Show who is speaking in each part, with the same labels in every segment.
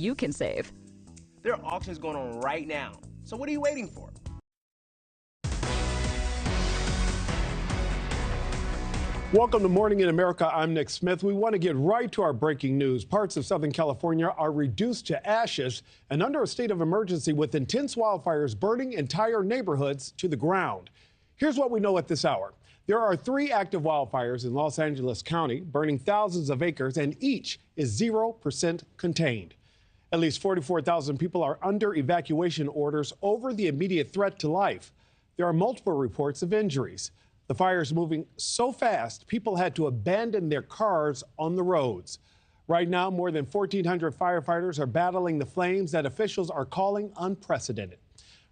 Speaker 1: you can save.
Speaker 2: There are auctions going on right now. So what are you waiting for?
Speaker 3: Welcome to Morning in America. I'm Nick Smith. We want to get right to our breaking news. Parts of Southern California are reduced to ashes and under a state of emergency with intense wildfires burning entire neighborhoods to the ground. Here's what we know at this hour. There are 3 active wildfires in Los Angeles County, burning thousands of acres, and each is 0% contained. At least 44,000 people are under evacuation orders over the immediate threat to life. There are multiple reports of injuries. The fire is moving so fast, people had to abandon their cars on the roads. Right now, more than 1,400 firefighters are battling the flames that officials are calling unprecedented.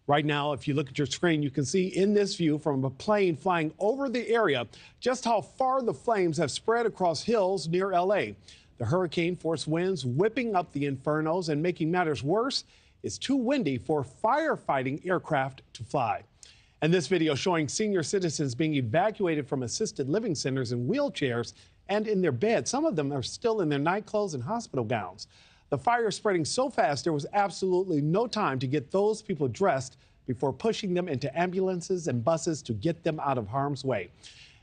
Speaker 3: Right now, if you look at your screen, you can see in this view from a plane flying over the area just how far the flames have spread across hills near L.A. The hurricane-force winds whipping up the infernos, and making matters worse, it's too windy for firefighting aircraft to fly. And this video showing senior citizens being evacuated from assisted living centers in wheelchairs and in their beds. Some of them are still in their night clothes and hospital gowns. The fire is spreading so fast, there was absolutely no time to get those people dressed before pushing them into ambulances and buses to get them out of harm's way.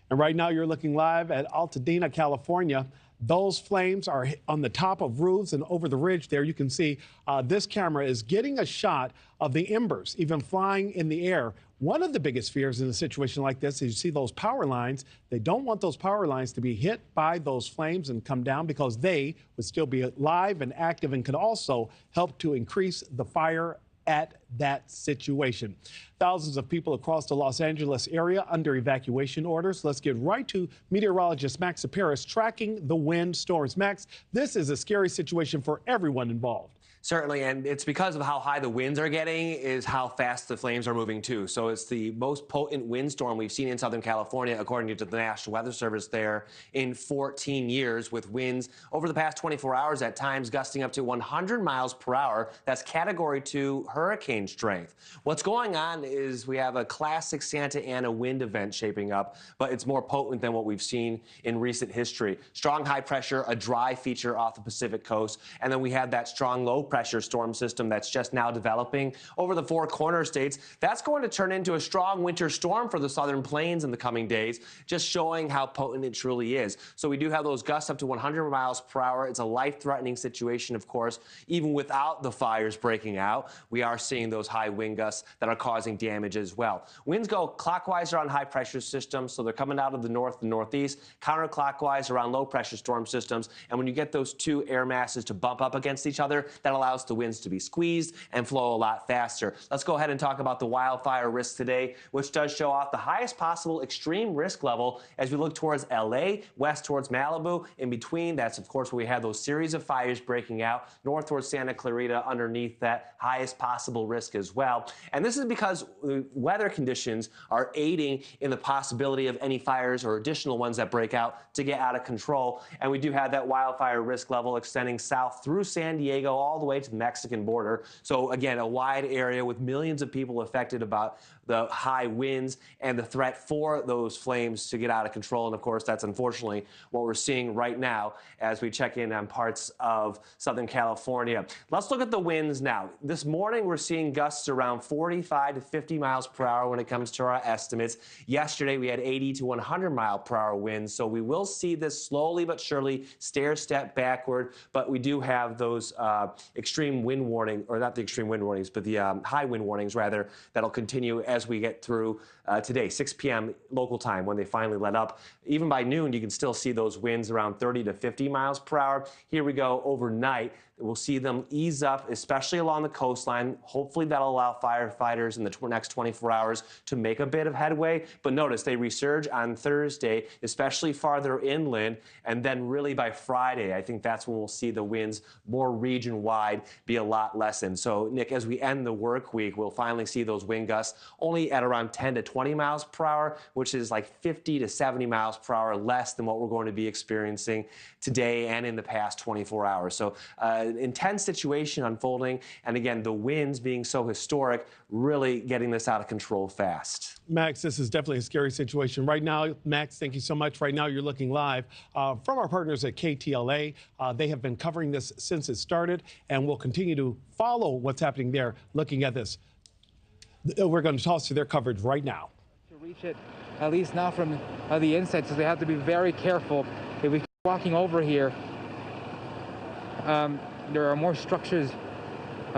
Speaker 3: And right now, you're looking live at Altadena, California. Those flames are on the top of roofs and over the ridge there. You can see this camera is getting a shot of the embers even flying in the air. One of the biggest fears in a situation like this is you see those power lines. They don't want those power lines to be hit by those flames and come down, because they would still be live and active and could also help to increase the fire at that situation. Thousands of people across the Los Angeles area under evacuation orders. Let's get right to meteorologist Max Paris tracking the wind storms. Max, this is a scary situation for everyone involved.
Speaker 4: Certainly, and it's because of how high the winds are getting is how fast the flames are moving too. So it's the most potent windstorm we've seen in Southern California, according to the National Weather Service there, in 14 years, with winds over the past 24 hours at times gusting up to 100 miles per hour. That's Category 2 hurricane strength. What's going on is we have a classic Santa Ana wind event shaping up, but it's more potent than what we've seen in recent history. Strong high pressure, a dry feature off the Pacific coast, and then we have that strong low pressure storm system that's just now developing over the Four Corners states. That's going to turn into a strong winter storm for the southern plains in the coming days, just showing how potent it truly is. So we do have those gusts up to 100 miles per hour. It's a life-threatening situation, of course, even without the fires breaking out. We are seeing those high wind gusts that are causing damage as well. Winds go clockwise around high pressure systems, so they're coming out of the north and northeast, counterclockwise around low pressure storm systems. And when you get those two air masses to bump up against each other, that allows the winds to be squeezed and flow a lot faster. Let's go ahead and talk about the wildfire risk today, which does show off the highest possible extreme risk level as we look towards LA, west towards Malibu. In between, that's of course where we have those series of fires breaking out, north towards Santa Clarita, underneath that highest possible risk as well. And this is because weather conditions are aiding in the possibility of any fires or additional ones that break out to get out of control. And we do have that wildfire risk level extending south through San Diego all the way to the Mexican border. So again, a wide area with millions of people affected about the high winds and the threat for those flames to get out of control. And of course, that's unfortunately what we're seeing right now as we check in on parts of Southern California. Let's look at the winds now. This morning, we're seeing gusts around 45 to 50 miles per hour when it comes to our estimates. Yesterday, we had 80 to 100 mile per hour winds. So we will see this slowly but surely stair step backward. But we do have those extreme wind warning, or not the extreme wind warnings, but the high wind warnings rather, that'll continue as we get through today, 6 p.m. local time when they finally let up. Even by noon, you can still see those winds around 30 to 50 miles per hour. Here we go overnight. We'll see them ease up, especially along the coastline. Hopefully that'll allow firefighters in the next 24 hours to make a bit of headway. But notice they resurge on Thursday, especially farther inland. And then really by Friday, I think that's when we'll see the winds more region-wide be a lot lessened. So Nick, as we end the work week, we'll finally see those wind gusts only at around 10 to 20 miles per hour, which is like 50 to 70 miles per hour less than what we're going to be experiencing today and in the past 24 hours. So an intense situation unfolding. And again, the winds being so historic, really getting this out of control fast.
Speaker 3: Max, this is definitely a scary situation. Right now, Max, thank you so much. Right now, you're looking live from our partners at KTLA. They have been covering this since it started, and we'll continue to follow what's happening there, looking at this. We're going to toss to their coverage right now.
Speaker 1: To reach it, at least not from the inside, so they have to be very careful. If we keep walking over here, there are more structures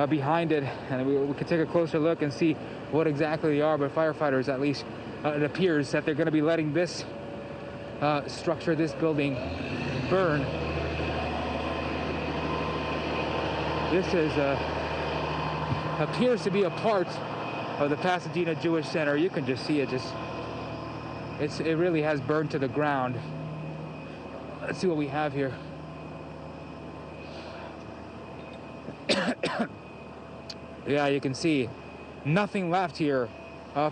Speaker 1: behind it, and we could take a closer look and see what exactly they are. But firefighters, at least it appears that they're going to be letting this structure, this building, burn. This is appears to be a part of the Pasadena Jewish Center. You can just see it. It really has burned to the ground. Let's see what we have here. Yeah, you can see nothing left here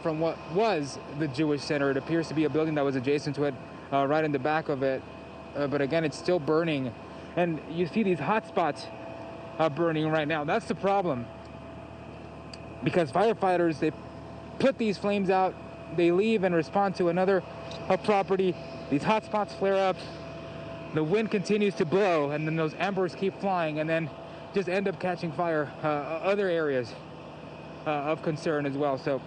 Speaker 1: from what was the Jewish Center. It appears to be a building that was adjacent to it, right in the back of it. But again, it's still burning. And you see these hot spots burning right now. That's the problem. Because firefighters, they put these flames out, they leave and respond to another property. These hot spots flare up. The wind continues to blow, and then those embers keep flying, and then just end up catching fire other areas of concern as well. So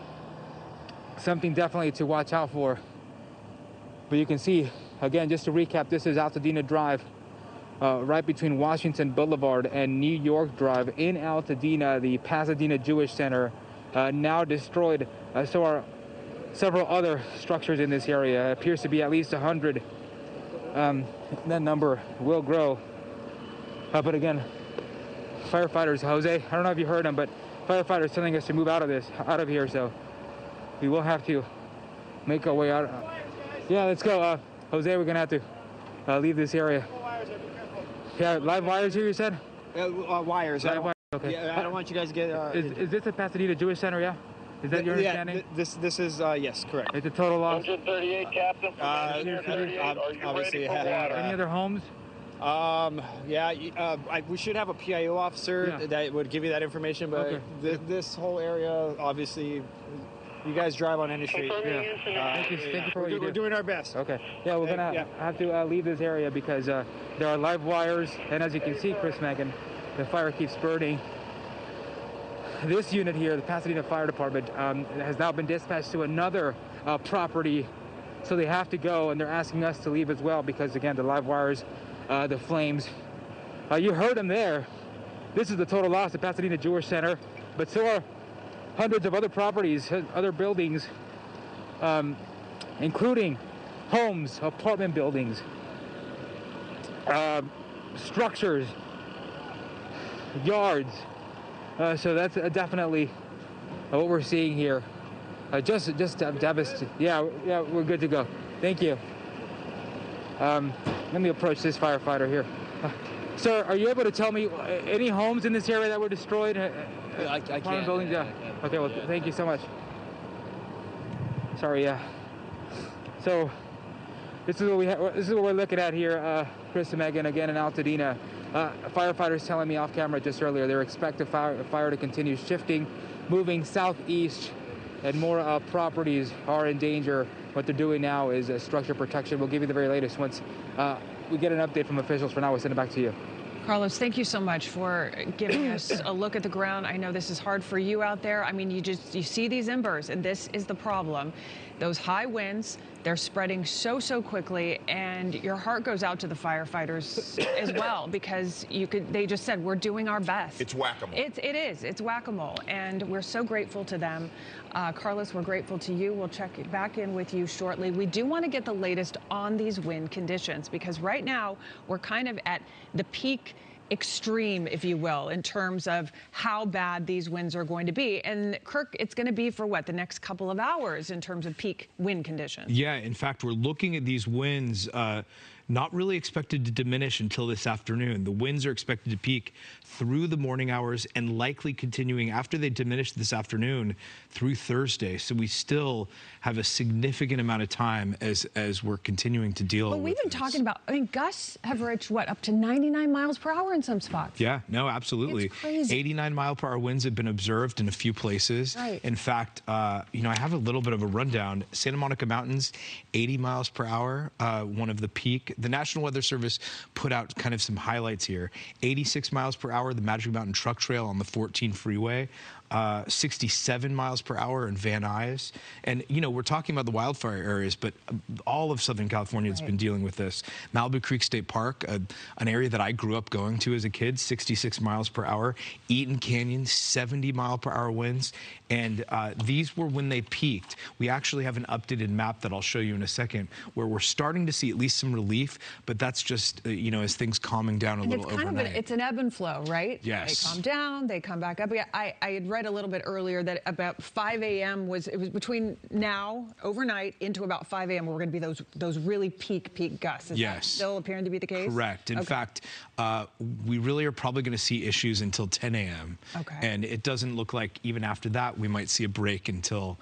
Speaker 1: something definitely to watch out for. But you can see, again, just to recap, this is Altadena Drive, right between Washington Boulevard and New York Drive in Altadena. The Pasadena Jewish Center now destroyed. So are several other structures in this area. It appears to be at least 100. That number will grow. But again, firefighters, Jose, I don't know if you heard him, but firefighters telling us to move out of here. So we will have to make our way out. Yeah, let's go. Jose, we're gonna have to leave this area. Yeah, live wires here, you said?
Speaker 5: Wires.
Speaker 1: Live wires, okay.
Speaker 5: Yeah, I don't want you guys to get...
Speaker 1: is this a Pasadena Jewish Center, yeah? Is that your understanding?
Speaker 5: Yeah, this is, yes, correct.
Speaker 1: It's a total loss?
Speaker 6: 138, Captain.
Speaker 5: Obviously,
Speaker 1: Any other homes?
Speaker 5: we should have a PIO officer that would give you that information, but this whole area, obviously, you guys drive on any street.
Speaker 1: Yeah. Thank you for what you do.
Speaker 5: We're doing our best.
Speaker 1: Okay. Yeah, we're gonna have to leave this area because there are live wires, and as you can see, Chris Megan, the fire keeps burning. This unit here, the Pasadena Fire Department, has now been dispatched to another property, so they have to go, and they're asking us to leave as well because, again, the live wires, the flames. You heard them there. This is the total loss of Pasadena Jewish Center, but so are hundreds of other properties, other buildings, including homes, apartment buildings, structures, yards. So that's definitely what we're seeing here. Just devastating. Yeah, we're good to go. Thank you. Let me approach this firefighter here. Sir, are you able to tell me any homes in this area that were destroyed?
Speaker 5: I can't.
Speaker 1: Buildings? Yeah. Okay, well, thank you so much. Sorry, yeah. So, this is what we're looking at here, Chris and Megan, again in Altadena. Firefighters telling me off camera just earlier they expect the fire to continue shifting, moving southeast, and more properties are in danger. What they're doing now is structure protection. We'll give you the very latest once we get an update from officials. For now, we'll send it back to you.
Speaker 7: Carlos, thank you so much for giving us a look at the ground. I know this is hard for you out there. I mean, you see these embers, and this is the problem. Those high winds, they're spreading so quickly, and your heart goes out to the firefighters as well, because they just said, we're doing our best.
Speaker 6: It's whack-a-mole.
Speaker 7: It's whack-a-mole, and we're so grateful to them. Carlos, we're grateful to you. We'll check back in with you shortly. We do want to get the latest on these wind conditions, because right now we're kind of at the peak extreme, if you will, in terms of how bad these winds are going to be. And Kirk, it's going to be for what, the next couple of hours in terms of peak wind conditions?
Speaker 8: Yeah, in fact, we're looking at these winds
Speaker 6: not really expected to diminish until this afternoon. The winds are expected to peak through the morning hours and likely continuing after they diminish this afternoon through Thursday. So we still have a significant amount of time as we're continuing to deal with
Speaker 7: But we've been talking about, I mean, gusts have reached, what, up to 99 miles per hour in some spots.
Speaker 6: Yeah, no, absolutely.
Speaker 7: It's crazy.
Speaker 6: 89-mile-per-hour winds have been observed in a few places.
Speaker 7: Right.
Speaker 6: In fact, you know, I have a little bit of a rundown. Santa Monica Mountains, 80 miles per hour, one of the peak. The National Weather Service put out kind of some highlights here. 86 miles per hour, the Magic Mountain Truck Trail on the 14 freeway. 67 miles per hour in Van Nuys. And, you know, we're talking about the wildfire areas, but all of Southern California has been dealing with this. Malibu Creek State Park, an area that I grew up going to as a kid, 66 miles per hour. Eaton Canyon, 70-mile-per-hour winds. And these were when they peaked. We actually have an updated map that I'll show you in a second where we're starting to see at least some relief, but that's just, you know, as things calming down a little overnight.
Speaker 7: It's an ebb and flow, right?
Speaker 6: Yes.
Speaker 7: They calm down, they come back up. I had read a little bit earlier that about 5 a.m. it was between now, overnight, into about 5 a.m. where we're going to be those really peak gusts. Is that still appearing to be the case?
Speaker 6: Correct. In fact, we really are probably going to see issues until 10 a.m.
Speaker 7: Okay.
Speaker 6: And it doesn't look like even after that we might see a break until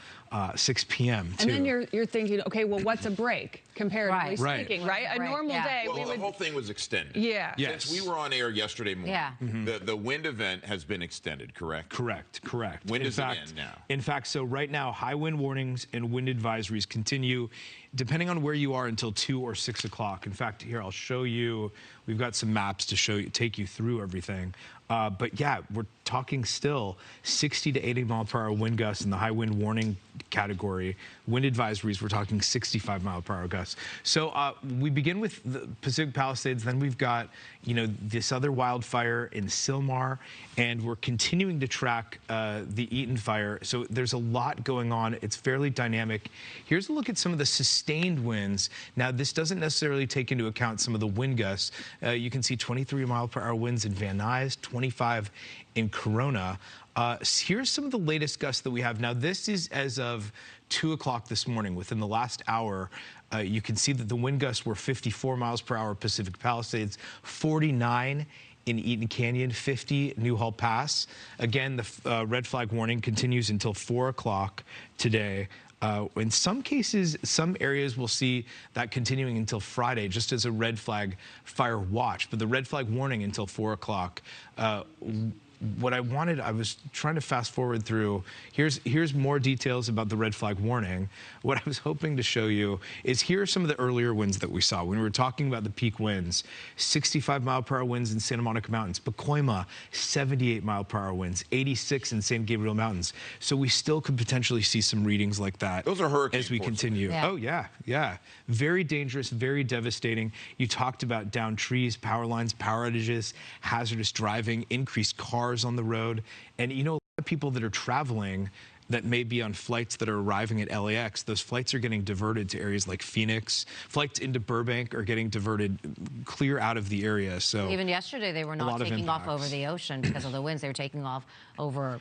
Speaker 6: 6 p.m.
Speaker 7: And then you're thinking, okay, well, what's a break, comparatively
Speaker 6: Right.
Speaker 7: speaking, right? A normal day.
Speaker 8: Well, the whole thing was extended.
Speaker 7: Yeah.
Speaker 6: Yes.
Speaker 8: Since we were on air yesterday morning, the wind event has been extended, correct?
Speaker 6: Correct.
Speaker 8: When does it end now?
Speaker 6: In fact, so right now, high wind warnings and wind advisories continue, depending on where you are, until 2 or 6 o'clock. In fact, here, I'll show you. We've got some maps to show you, take you through everything. But yeah, we're talking still 60 to 80 mile per hour wind gusts in the high wind warning category. Wind advisories, we're talking 65 mile per hour gusts. So we begin with the Pacific Palisades, then we've got, you know, this other wildfire in Sylmar, and we're continuing to track the Eaton fire. So there's a lot going on. It's fairly dynamic. Here's a look at some of the sustained winds. Now, this doesn't necessarily take into account some of the wind gusts. You can see 23 mile per hour winds in Van Nuys, 25 in Corona. Here's some of the latest gusts that we have. Now, this is as of 2 o'clock this morning. Within the last hour, you can see that the wind gusts were 54 miles per hour Pacific Palisades, 49 in Eaton Canyon, 50 Newhall Pass. Again, the red flag warning continues until 4 o'clock today. In some cases, some areas will see that continuing until Friday, just as a red flag fire watch. But the red flag warning until 4 o'clock. What I wanted, I was trying to fast forward through. Here's more details about the red flag warning. What I was hoping to show you is here are some of the earlier winds that we saw when we were talking about the peak winds. 65 mile per hour winds in Santa Monica Mountains. Pacoima, 78 mile per hour winds. 86 in San Gabriel Mountains. So we still could potentially see some readings like that.
Speaker 8: Those are hurricanes
Speaker 6: as we continue.
Speaker 8: Yeah.
Speaker 6: Oh yeah. Very dangerous, very devastating. You talked about downed trees, power lines, power outages, hazardous driving, increased cars on the road. And you know, a lot of people that are traveling that may be on flights that are arriving at LAX, those flights are getting diverted to areas like Phoenix. Flights into Burbank are getting diverted clear out of the area. So
Speaker 9: even yesterday, they were not taking off over the ocean because of the winds. They were taking off over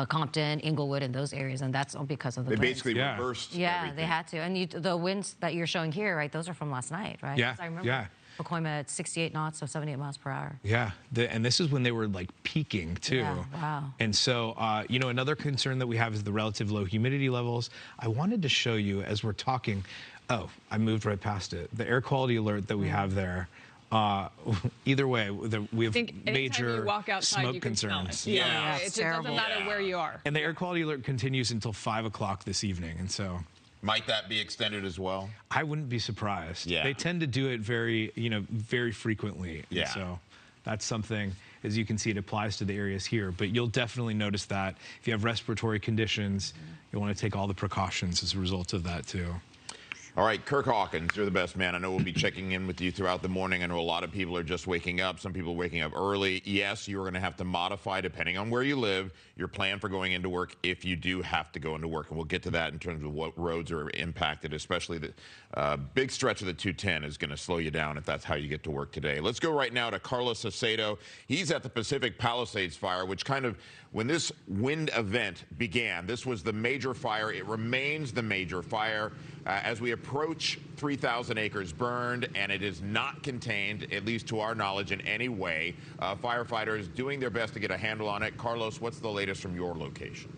Speaker 9: Compton, Inglewood, and those areas, and that's all because of the winds.
Speaker 8: They basically reversed everything.
Speaker 9: They had to. And the winds that you're showing here, right, those are from last night, right?
Speaker 6: Yeah,
Speaker 9: I remember Pacoima at 68 knots, so 78 miles per hour.
Speaker 6: Yeah, and this is when they were like peaking too.
Speaker 9: Yeah, wow.
Speaker 6: And so, you know, another concern that we have is the relative low humidity levels. I wanted to show you as we're talking. Oh, I moved right past it. The air quality alert that we have there. Either way, we have major
Speaker 7: you walk outside,
Speaker 6: smoke
Speaker 7: you can
Speaker 6: concerns.
Speaker 7: smell it. Yeah, it doesn't matter where you are.
Speaker 6: And the air quality alert continues until 5 o'clock this evening, and so.
Speaker 8: Might that be extended as well?
Speaker 6: I wouldn't be surprised.
Speaker 8: Yeah.
Speaker 6: They tend to do it very frequently.
Speaker 8: Yeah.
Speaker 6: And so that's something, as you can see, it applies to the areas here. But you'll definitely notice that if you have respiratory conditions, you'll want to take all the precautions as a result of that too.
Speaker 8: All right, Kirk Hawkins, you're the best man. I know we'll be checking in with you throughout the morning. I know a lot of people are just waking up. Some people waking up early. Yes, you're going to have to modify, depending on where you live, your plan for going into work if you do have to go into work. And we'll get to that in terms of what roads are impacted, especially the big stretch of the 210 is going to slow you down if that's how you get to work today. Let's go right now to Carlos Acedo. He's at the Pacific Palisades fire, which kind of, when this wind event began, this was the major fire. It remains the major fire. As we approach approach 3,000 acres burned, and it is not contained, at least to our knowledge, in any way. Firefighters doing their best to get a handle on it. Carlos, what's the latest from your location?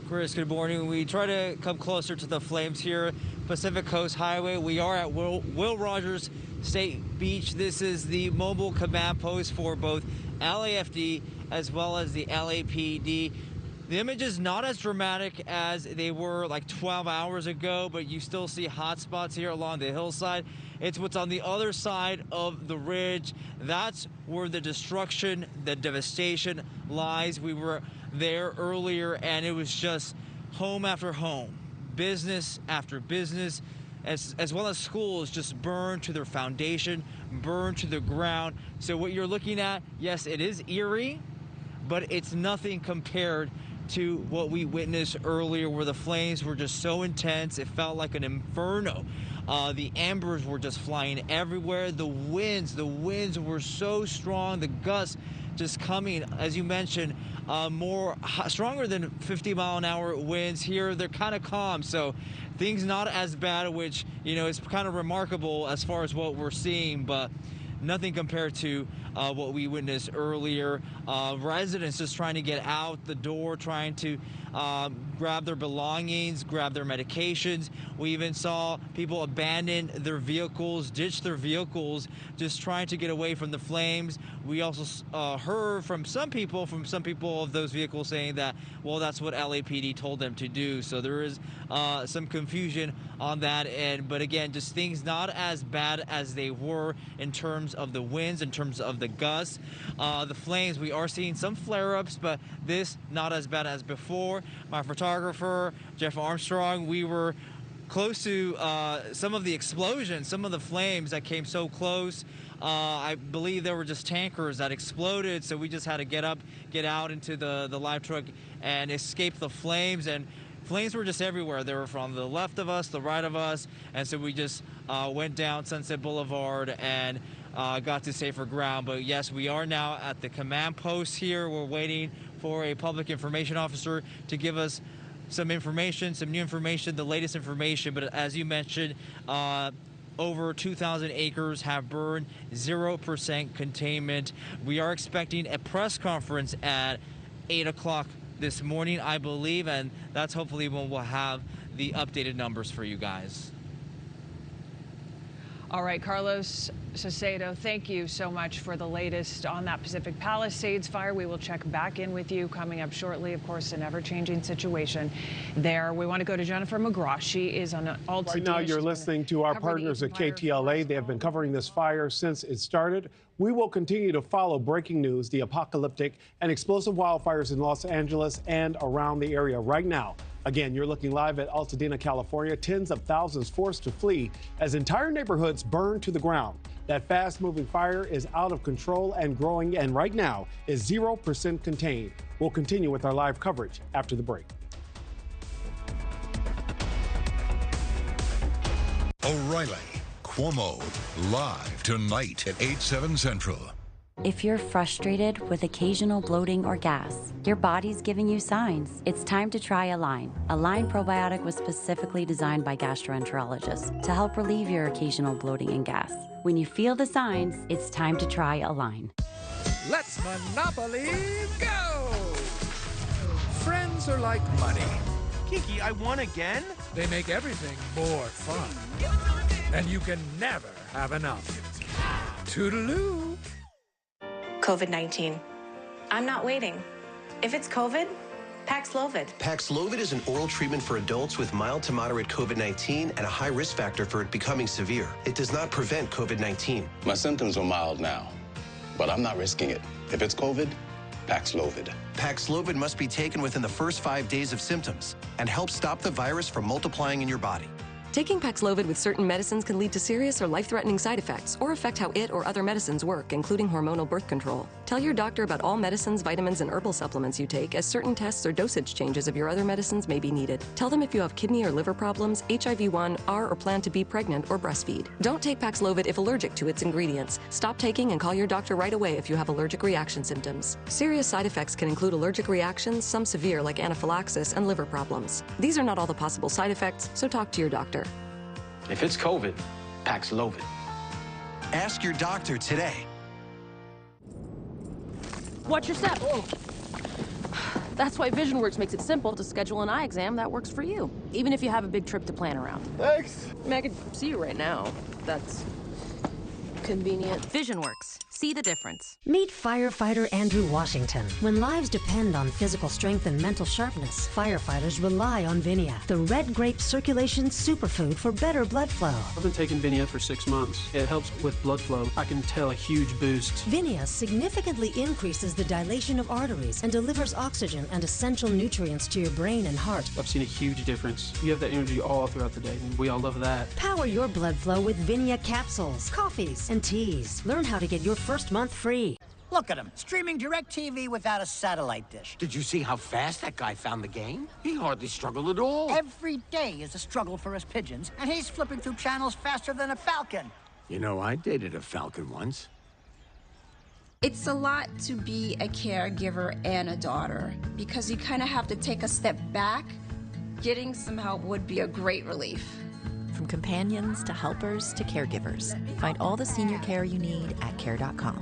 Speaker 10: Chris, good morning. We try to come closer to the flames here. Pacific Coast Highway. We are at Will Rogers State Beach. This is the mobile command post for both LAFD as well as the LAPD. The image is not as dramatic as they were like 12 hours ago, but you still see hot spots here along the hillside. It's what's on the other side of the ridge. That's where the destruction, the devastation lies. We were there earlier, and it was just home after home, business after business, as well as schools just burned to their foundation, burned to the ground. So what you're looking at, yes, it is eerie, but it's nothing compared to what we witnessed earlier, where the flames were just so intense, it felt like an inferno. The embers were just flying everywhere. The winds were so strong, the gusts just coming, as you mentioned, stronger than 50-mile-an-hour winds. Here they're kind of calm, so things not as bad, which, you know, is kind of remarkable as far as what we're seeing, but nothing compared to what we witnessed earlier. Residents just trying to get out the door, trying to grab their belongings, grab their medications. We even saw people abandon their vehicles, ditch their vehicles, just trying to get away from the flames. We also heard from some people of those vehicles saying that, well, that's what LAPD told them to do. So there is some confusion on that end. But again, just things not as bad as they were in terms of the winds, in terms of the gusts. The flames, we are seeing some flare-ups, but this not as bad as before. My photographer, Jeff Armstrong, we were close to some of the explosions, some of the flames that came so close. I believe there were just tankers that exploded, so we just had to get out into the live truck and escape the flames. And flames were just everywhere. They were from the left of us, the right of us, and so we just went down Sunset Boulevard and got to safer ground. But yes, we are now at the command post here. We're waiting for a public information officer to give us some information, some new information, the latest information. But as you mentioned, over 2,000 acres have burned, 0% containment. We are expecting a press conference at 8 o'clock this morning, I believe, and that's hopefully when we'll have the updated numbers for you guys.
Speaker 7: All right, Carlos Salcedo, thank you so much for the latest on that Pacific Palisades fire. We will check back in with you coming up shortly. Of course, an ever-changing situation there. We want to go to Jennifer McGraw. She is on Altadena.
Speaker 3: Right now, you're listening to our partners at KTLA. They have been covering this fire since it started. We will continue to follow breaking news, the apocalyptic and explosive wildfires in Los Angeles and around the area right now. Again, you're looking live at Altadena, California. Tens of thousands forced to flee as entire neighborhoods burn to the ground. That fast-moving fire is out of control and growing, and right now is 0% contained. We'll continue with our live coverage after the break.
Speaker 11: O'Reilly, CUOMO, live tonight at 8/7 Central.
Speaker 12: If you're frustrated with occasional bloating or gas, your body's giving you signs. It's time to try Align. Align probiotic was specifically designed by gastroenterologists to help relieve your occasional bloating and gas. When you feel the signs, it's time to try Align.
Speaker 13: Let's Monopoly go! Friends are like money.
Speaker 2: Kiki, I won again?
Speaker 13: They make everything more fun. And you can never have enough. Toodaloo.
Speaker 14: COVID-19. I'm not waiting. If it's COVID, Paxlovid.
Speaker 15: Paxlovid is an oral treatment for adults with mild to moderate COVID-19 and a high risk factor for it becoming severe. It does not prevent COVID-19.
Speaker 16: My symptoms are mild now, but I'm not risking it. If it's COVID, Paxlovid.
Speaker 15: Paxlovid must be taken within the first 5 days of symptoms and help stop the virus from multiplying in your body.
Speaker 17: Taking Paxlovid with certain medicines can lead to serious or life-threatening side effects or affect how it or other medicines work, including hormonal birth control. Tell your doctor about all medicines, vitamins, and herbal supplements you take, as certain tests or dosage changes of your other medicines may be needed. Tell them if you have kidney or liver problems, HIV-1, are or plan to be pregnant or breastfeed. Don't take Paxlovid if allergic to its ingredients. Stop taking and call your doctor right away if you have allergic reaction symptoms. Serious side effects can include allergic reactions, some severe like anaphylaxis, and liver problems. These are not all the possible side effects, so talk to your doctor.
Speaker 18: If it's COVID, Paxlovid.
Speaker 15: Ask your doctor today.
Speaker 19: Watch your step. Oh. That's why VisionWorks makes it simple to schedule an eye exam that works for you, even if you have a big trip to plan around.
Speaker 18: Thanks.
Speaker 19: I mean, I could see you right now. That's convenient.
Speaker 20: VisionWorks. See the difference.
Speaker 21: Meet firefighter Andrew Washington. When lives depend on physical strength and mental sharpness, firefighters rely on Vinia, the red grape circulation superfood for better blood flow.
Speaker 22: I've been taking Vinia for 6 months. It helps with blood flow. I can tell a huge boost.
Speaker 21: Vinia significantly increases the dilation of arteries and delivers oxygen and essential nutrients to your brain and heart.
Speaker 22: I've seen a huge difference. You have that energy all throughout the day, and we all love that.
Speaker 21: Power your blood flow with Vinia capsules, coffees, and teas. Learn how to get your first month free.
Speaker 23: Look at him, streaming DirecTV without a satellite dish.
Speaker 24: Did you see how fast that guy found the game? He hardly struggled at all.
Speaker 23: Every day is a struggle for us pigeons, and he's flipping through channels faster than a falcon.
Speaker 24: You know, I dated a falcon once.
Speaker 25: It's a lot to be a caregiver and a daughter, because you kind of have to take a step back. Getting some help would be a great relief.
Speaker 26: From companions to helpers to caregivers. Find all the senior care you need at care.com.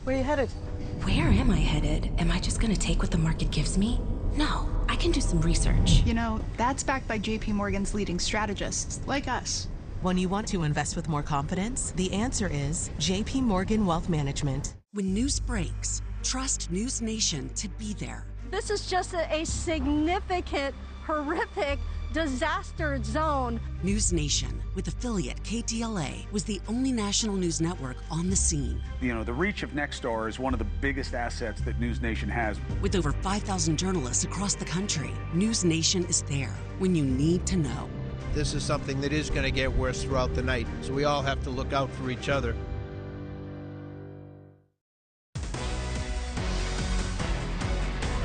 Speaker 19: Where are you headed?
Speaker 25: Where am I headed? Am I just gonna take what the market gives me? No, I can do some research.
Speaker 27: You know, that's backed by JP Morgan's leading strategists, like us.
Speaker 28: When you want to invest with more confidence, the answer is JP Morgan Wealth Management.
Speaker 29: When news breaks, trust NewsNation to be there.
Speaker 30: This is just a significant, horrific disaster zone.
Speaker 29: NewsNation, with affiliate KTLA, was the only national news network on the scene.
Speaker 31: You know, the reach of Nexstar is one of the biggest assets that NewsNation has.
Speaker 29: With over 5,000 journalists across the country, NewsNation is there when you need to know.
Speaker 32: This is something that is going to get worse throughout the night, so we all have to look out for each other.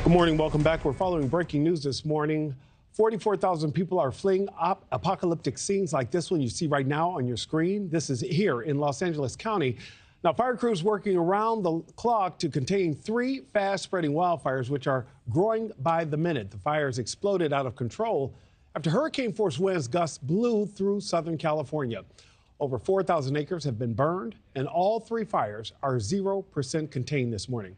Speaker 3: Good morning, welcome back. We're following breaking news this morning. 44,000 people are fleeing apocalyptic scenes like this one you see right now on your screen. This is here in Los Angeles County. Now, fire crews working around the clock to contain 3 fast-spreading wildfires, which are growing by the minute. The fires exploded out of control after hurricane-force winds gusts blew through Southern California. Over 4,000 acres have been burned, and all 3 fires are 0% contained this morning.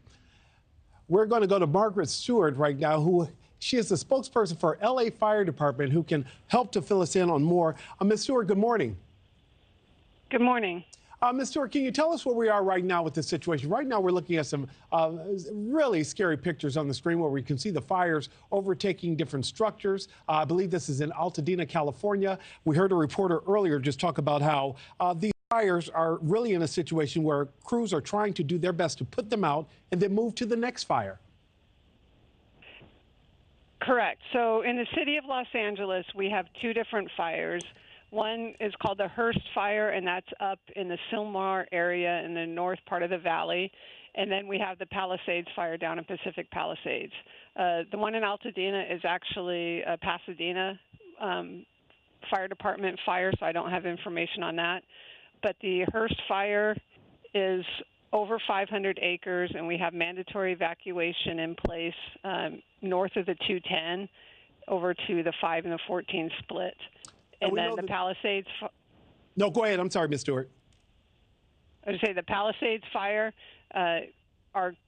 Speaker 3: We're going to go to Margaret Stewart right now, she is the spokesperson for LA Fire Department, who can help to fill us in on more. Ms. Stewart, good morning.
Speaker 33: Good morning.
Speaker 3: Ms. Stewart, can you tell us where we are right now with this situation? Right now, we're looking at some really scary pictures on the screen where we can see the fires overtaking different structures. I believe this is in Altadena, California. We heard a reporter earlier just talk about how these fires are really in a situation where crews are trying to do their best to put them out and then move to the next fire.
Speaker 33: Correct. So in the city of Los Angeles, we have 2 different fires. One is called the Hearst Fire, and that's up in the Sylmar area in the north part of the valley. And then we have the Palisades Fire down in Pacific Palisades. The one in Altadena is actually a Pasadena Fire Department fire, so I don't have information on that. But the Hearst Fire is over 500 acres, and we have mandatory evacuation in place north of the 210 over to the 5 and the 14 split. And then the Palisades...
Speaker 3: No, go ahead. I'm sorry, Ms. Stewart.
Speaker 33: I would say the Palisades Fire,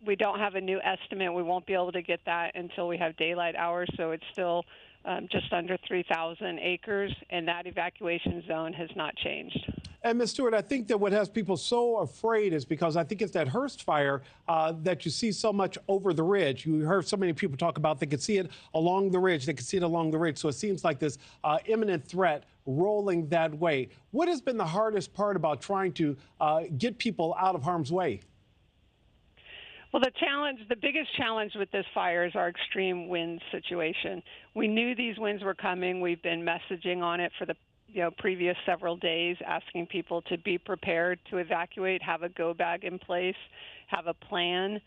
Speaker 33: we don't have a new estimate. We won't be able to get that until we have daylight hours, so it's still just under 3,000 acres, and that evacuation zone has not changed.
Speaker 3: And Ms. Stewart, I think that what has people so afraid is because I think it's that Hearst fire that you see so much over the ridge. You heard so many people talk about they could see it along the ridge. They could see it along the ridge. So it seems like this imminent threat rolling that way. What has been the hardest part about trying to get people out of harm's way?
Speaker 33: Well, the biggest challenge with this fire is our extreme wind situation. We knew these winds were coming. We've been messaging on it for the previous several days, asking people to be prepared to evacuate, have a go bag in place, have a plan,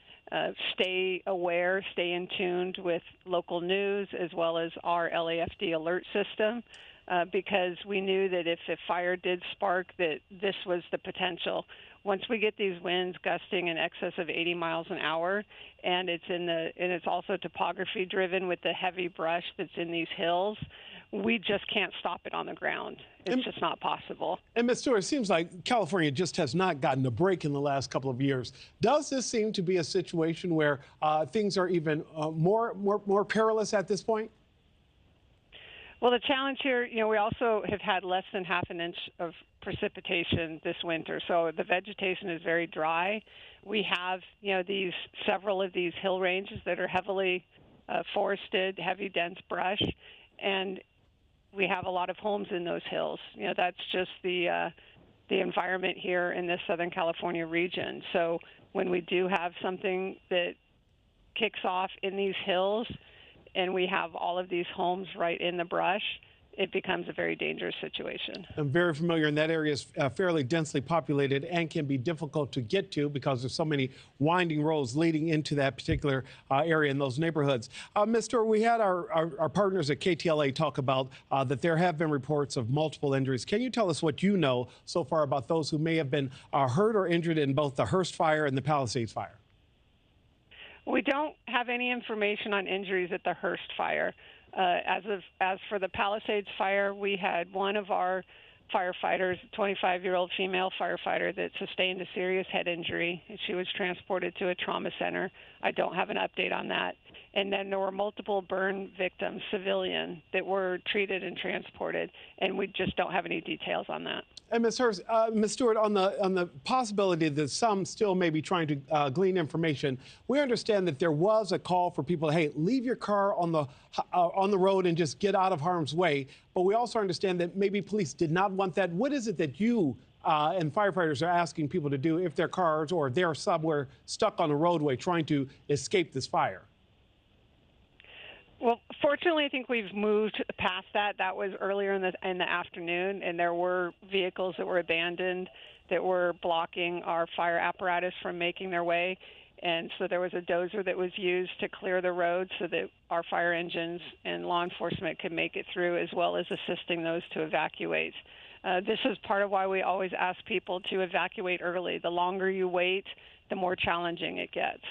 Speaker 33: stay aware, stay in tune with local news as well as our LAFD alert system, because we knew that if a fire did spark, that this was the potential. Once we get these winds gusting in excess of 80 miles an hour, and it's also topography driven with the heavy brush that's in these hills, we just can't stop it on the ground. It's just not possible.
Speaker 3: And Ms. Stewart, it seems like California just has not gotten a break in the last couple of years. Does this seem to be a situation where things are even more perilous at this point?
Speaker 33: Well, the challenge here, we also have had less than half an inch of precipitation this winter, so the vegetation is very dry. We have, several of these hill ranges that are heavily forested, heavy, dense brush, and we have a lot of homes in those hills. That's just the environment here in this Southern California region. So when we do have something that kicks off in these hills, and we have all of these homes right in the brush, it becomes a very dangerous situation. I'm
Speaker 3: very familiar, and that area is fairly densely populated and can be difficult to get to because there's so many winding roads leading into that particular area in those neighborhoods. Mr. We had our partners at KTLA talk about that there have been reports of multiple injuries. Can you tell us what you know so far about those who may have been hurt or injured in both the Hearst fire and the Palisades fire?
Speaker 33: We don't have any information on injuries at the Hearst fire. As for the Palisades fire, we had one of our firefighters, a 25-year-old female firefighter, that sustained a serious head injury. She was transported to a trauma center. I don't have an update on that. And then there were multiple burn victims, civilian, that were treated and transported, and we just don't have any details on that.
Speaker 3: And Ms. Hurst, Ms. Stewart, on the possibility that some still may be trying to glean information, we understand that there was a call for people, hey, leave your car on the road and just get out of harm's way. But we also understand that maybe police did not want that. What is it that you and firefighters are asking people to do if their cars or they're somewhere stuck on a roadway trying to escape this fire?
Speaker 33: Well, fortunately, I think we've moved past that. That was earlier in the afternoon, and there were vehicles that were abandoned that were blocking our fire apparatus from making their way. And so there was a dozer that was used to clear the road so that our fire engines and law enforcement could make it through, as well as assisting those to evacuate. This is part of why we always ask people to evacuate early. The longer you wait, the more challenging it gets.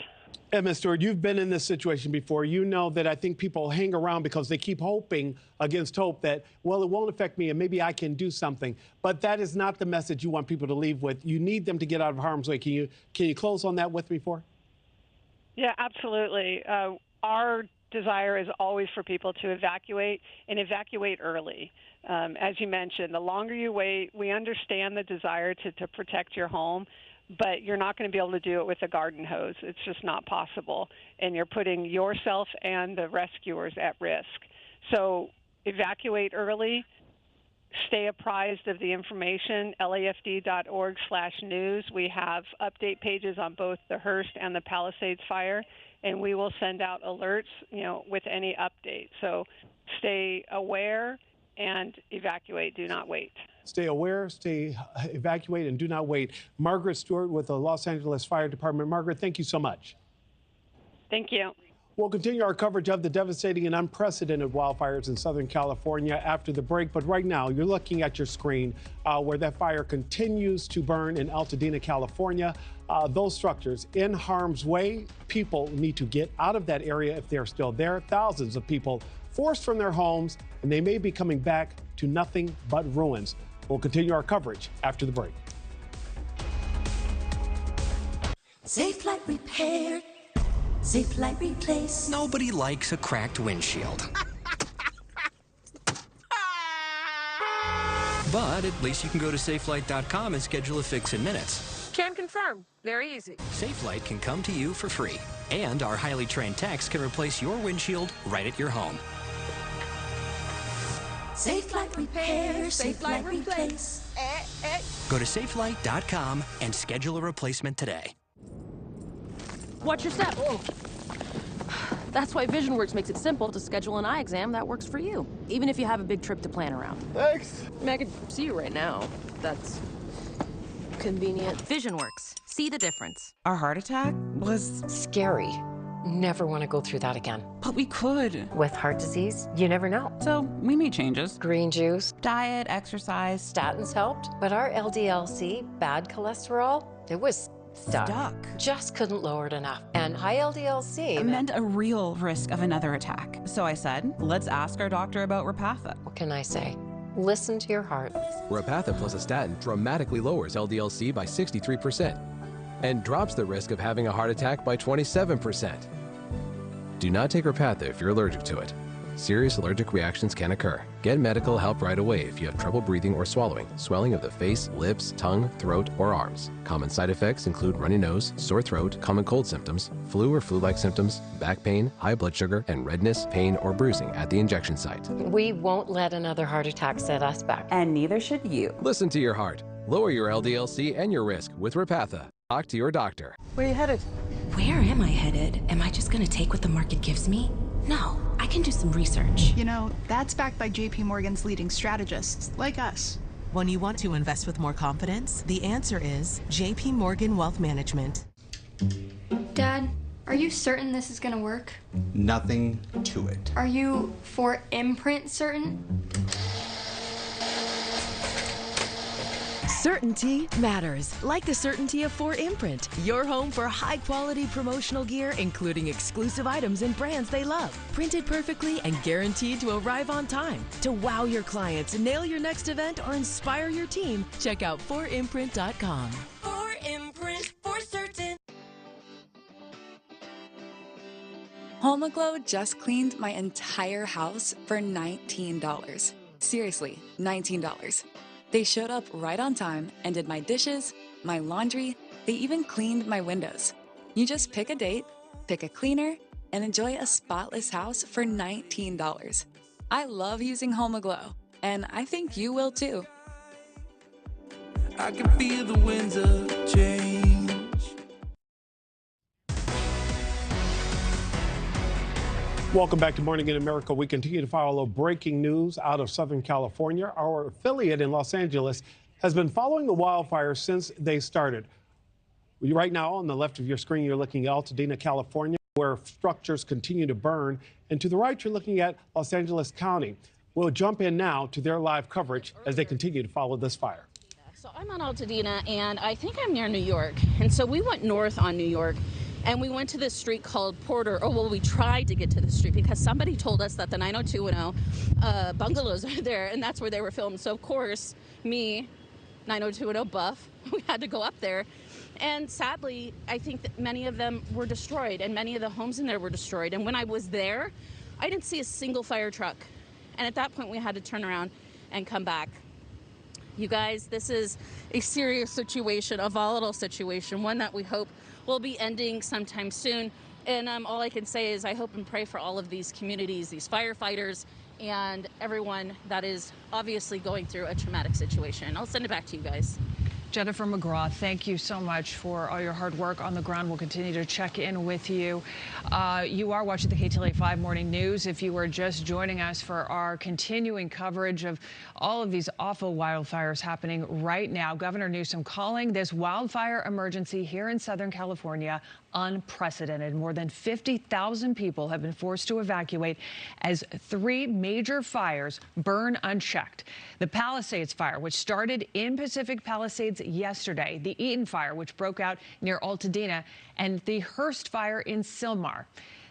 Speaker 3: And Ms. Stewart, you've been in this situation before. You know that I think people hang around because they keep hoping against hope that, well, it won't affect me and maybe I can do something. But that is not the message you want people to leave with. You need them to get out of harm's way. Can you close on that with me for?
Speaker 33: Yeah, absolutely. Our desire is always for people to evacuate and evacuate early. As you mentioned, the longer you wait, we understand the desire to protect your home, but you're not going to be able to do it with a garden hose. It's just not possible. And you're putting yourself and the rescuers at risk. So evacuate early. Stay apprised of the information, lafd.org/news. We have update pages on both the Hearst and the Palisades fire, and we will send out alerts, with any update. So stay aware and evacuate. Do not wait.
Speaker 3: Stay aware, evacuate, and do not wait. Margaret Stewart with the Los Angeles Fire Department. Margaret, thank you so much.
Speaker 33: Thank you.
Speaker 3: We'll continue our coverage of the devastating and unprecedented wildfires in Southern California after the break. But right now, you're looking at your screen where that fire continues to burn in Altadena, California. Those structures in harm's way. People need to get out of that area if they're still there. Thousands of people forced from their homes, and they may be coming back to nothing but ruins. We'll continue our coverage after the break.
Speaker 1: Safe Light Repair. Safe Light Replace.
Speaker 2: Nobody likes a cracked windshield. But at least you can go to SafeLight.com and schedule a fix in minutes.
Speaker 4: Can confirm. Very easy.
Speaker 2: SafeLight can come to you for free. And our highly trained techs can replace your windshield right at your home.
Speaker 1: Safe Light Repair, Safe Light Replace.
Speaker 2: Go to SafeLight.com and schedule a replacement today.
Speaker 19: Watch your step. Oh. That's why VisionWorks makes it simple to schedule an eye exam that works for you, even if you have a big trip to plan around.
Speaker 3: Thanks.
Speaker 19: I mean, I could see you right now. That's convenient.
Speaker 26: VisionWorks. See the difference.
Speaker 4: Our heart attack was
Speaker 5: scary. Never want to go through that again.
Speaker 4: But we could.
Speaker 5: With heart disease, you never know.
Speaker 4: So we made changes.
Speaker 5: Green juice,
Speaker 4: diet, exercise.
Speaker 5: Statins helped, but our LDL-C, bad cholesterol, it was stuck. Just couldn't lower it enough. And high LDL-C
Speaker 4: meant a real risk of another attack. So I said, let's ask our doctor about Repatha.
Speaker 5: What can I say? Listen to your heart.
Speaker 6: Repatha plus a statin dramatically lowers LDL-C by 63% and drops the risk of having a heart attack by 27%. Do not take Repatha if you're allergic to it. Serious allergic reactions can occur. Get medical help right away if you have trouble breathing or swallowing, swelling of the face, lips, tongue, throat, or arms. Common side effects include runny nose, sore throat, common cold symptoms, flu or flu-like symptoms, back pain, high blood sugar, and redness, pain, or bruising at the injection site.
Speaker 5: We won't let another heart attack set us back.
Speaker 4: And neither should you.
Speaker 6: Listen to your heart. Lower your LDL-C and your risk with Repatha. Talk to your doctor.
Speaker 5: Where are you headed?
Speaker 7: Where am I headed? Am I just gonna take what the market gives me? No, I can do some research.
Speaker 27: You know, that's backed by JP Morgan's leading strategists, like us.
Speaker 28: When you want to invest with more confidence, the answer is JP Morgan Wealth Management.
Speaker 8: Dad, are you certain this is gonna work?
Speaker 9: Nothing to it.
Speaker 8: Are you for imprint certain?
Speaker 10: Certainty matters, like the certainty of 4imprint, your home for high-quality promotional gear, including exclusive items and brands they love. Printed perfectly and guaranteed to arrive on time. To wow your clients, nail your next event, or inspire your team, check out 4imprint.com.
Speaker 11: 4imprint, for certain.
Speaker 12: HomeGlow just cleaned my entire house for $19. Seriously, $19. They showed up right on time and did my dishes, my laundry, they even cleaned my windows. You just pick a date, pick a cleaner, and enjoy a spotless house for $19. I love using HomeGlow, and I think you will too.
Speaker 13: I can feel the winds of change.
Speaker 3: Welcome back to Morning in America. We continue to follow breaking news out of Southern California. Our affiliate in Los Angeles has been following the wildfires since they started. Right now, on the left of your screen, you're looking at Altadena, California, where structures continue to burn. And to the right, you're looking at Los Angeles County. We'll jump in now to their live coverage as they continue to follow this fire.
Speaker 19: So I'm on Altadena, and I think I'm near New York. And so we went north on New York. And we went to this street called Porter. Oh, well, we tried to get to the street because somebody told us that the 90210 bungalows are there, and that's where they were filmed. So, of course, me, 90210 buff, we had to go up there. And sadly, I think that many of them were destroyed, and many of the homes in there were destroyed. And when I was there, I didn't see a single fire truck. And at that point, we had to turn around and come back. You guys, this is a serious situation, a volatile situation, one that we hope will be ending sometime soon. And all I can say is I hope and pray for all of these communities, these firefighters, and everyone that is obviously going through a traumatic situation. I'll send it back to you guys.
Speaker 14: Jennifer McGraw, thank you so much for all your hard work on the ground. We'll continue to check in with you. You are watching the KTLA 5 Morning News. If you are just joining us for our continuing coverage of all of these awful wildfires happening right now, Governor Newsom calling this wildfire emergency here in Southern California unprecedented. More than 50,000 people have been forced to evacuate as 3 major fires burn unchecked. The Palisades fire, which started in Pacific Palisades yesterday, the Eaton fire, which broke out near Altadena, and the Hearst fire in Sylmar.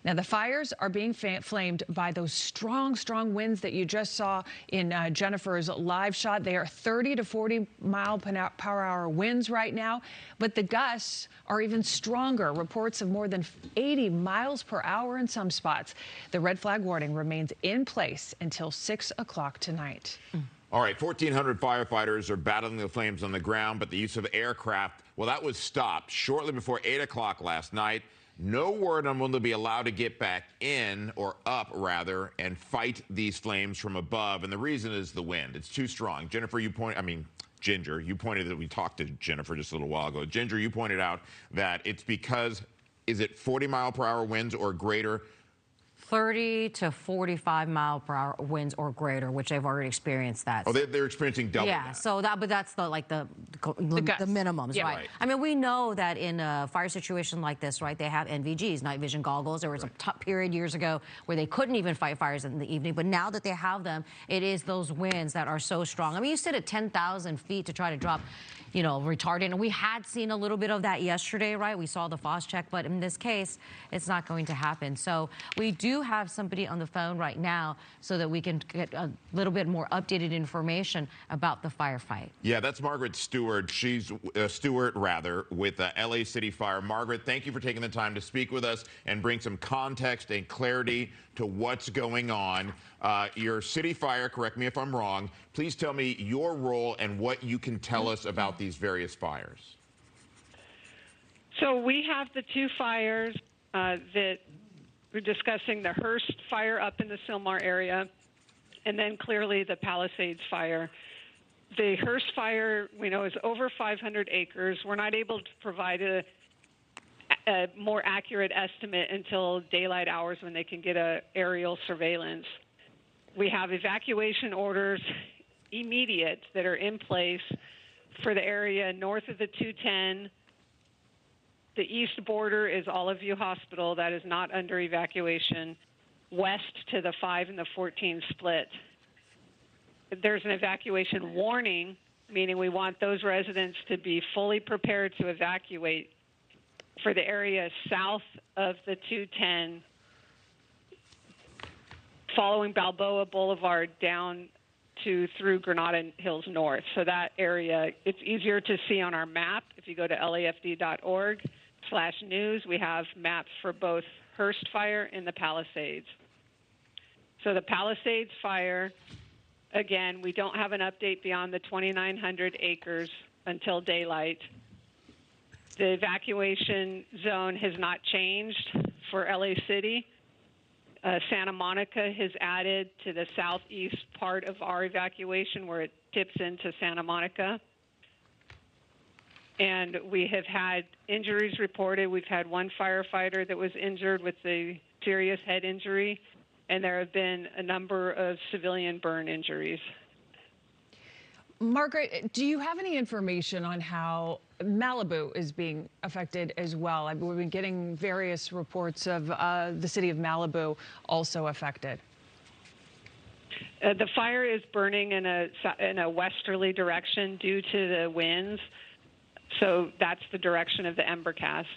Speaker 14: Now, the fires are being flamed by those strong, strong winds that you just saw in Jennifer's live shot. They are 30 to 40 mile per hour winds right now, but the gusts are even stronger. Reports of more than 80 miles per hour in some spots. The red flag warning remains in place until 6 o'clock tonight.
Speaker 16: All right, 1,400 firefighters are battling the flames on the ground, but the use of aircraft, well, that was stopped shortly before 8 o'clock last night. No word on when they'll be allowed to get back in, or up rather, and fight these flames from above. And the reason is the wind. It's too strong. Ginger, you pointed that we talked to Jennifer just a little while ago. Ginger, you pointed out that it's because, is it 40 mile per hour winds or greater
Speaker 15: 30 to 45 mile per hour winds or greater, which they've already experienced that.
Speaker 16: Oh, they're experiencing double
Speaker 15: yeah,
Speaker 16: that.
Speaker 15: so that, but that's the minimums,
Speaker 14: yeah,
Speaker 15: right? I mean, we know that in a fire situation like this, right, they have NVGs, night vision goggles. There was a period years ago where they couldn't even fight fires in the evening, but now that they have them, it is those winds that are so strong. I mean, you sit at 10,000 feet to try to drop, you know, retardant. And we had seen a little bit of that yesterday, right? We saw the FOS check, but in this case, it's not going to happen. So we do have somebody on the phone right now so that we can get a little bit more updated information about the firefight.
Speaker 16: Yeah, that's Margaret Stewart. She's Stewart, rather, with LA City Fire. Margaret, thank you for taking the time to speak with us and bring some context and clarity to what's going on. Your city fire, correct me if I'm wrong, please tell me your role and what you can tell us about these various fires.
Speaker 33: So we have the two fires that we're discussing, the Hearst fire up in the Sylmar area, and then clearly the Palisades fire. The Hearst fire, we know, is over 500 acres. We're not able to provide a more accurate estimate until daylight hours when they can get aerial surveillance. We have evacuation orders immediate that are in place for the area north of the 210. The east border is Olive View Hospital. That is not under evacuation. West to the 5 and the 14 split. There's an evacuation warning, meaning we want those residents to be fully prepared to evacuate for the area south of the 210, following Balboa Boulevard down to through Granada Hills North. So that area, it's easier to see on our map. If you go to lafd.org/news, we have maps for both Hearst fire and the Palisades. So the Palisades fire, again, we don't have an update beyond the 2,900 acres until daylight. The evacuation zone has not changed for LA City. Santa Monica has added to the southeast part of our evacuation where it tips into Santa Monica. And we have had injuries reported. We've had one firefighter that was injured with a serious head injury, and there have been a number of civilian burn injuries.
Speaker 14: Margaret, do you have any information on how Malibu is being affected as well? We've been getting various reports of the city of Malibu also affected.
Speaker 33: The fire is burning in a westerly direction due to the winds, so that's the direction of the ember cast.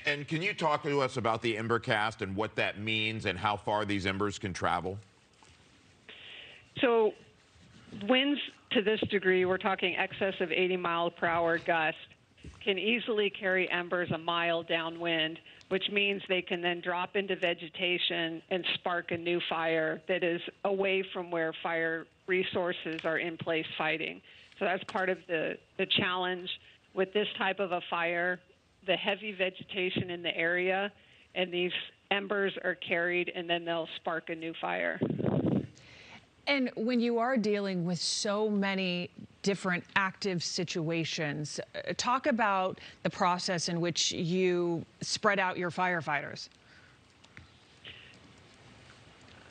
Speaker 16: And can you talk to us about the ember cast and what that means and how far these embers can travel?
Speaker 33: So winds to this degree, we're talking excess of 80 mile per hour gust, can easily carry embers a mile downwind, which means they can then drop into vegetation and spark a new fire that is away from where fire resources are in place fighting. So that's part of the challenge with this type of a fire, the heavy vegetation in the area, and these embers are carried and then they'll spark a new fire.
Speaker 14: And when you are dealing with so many different active situations, talk about the process in which you spread out your firefighters.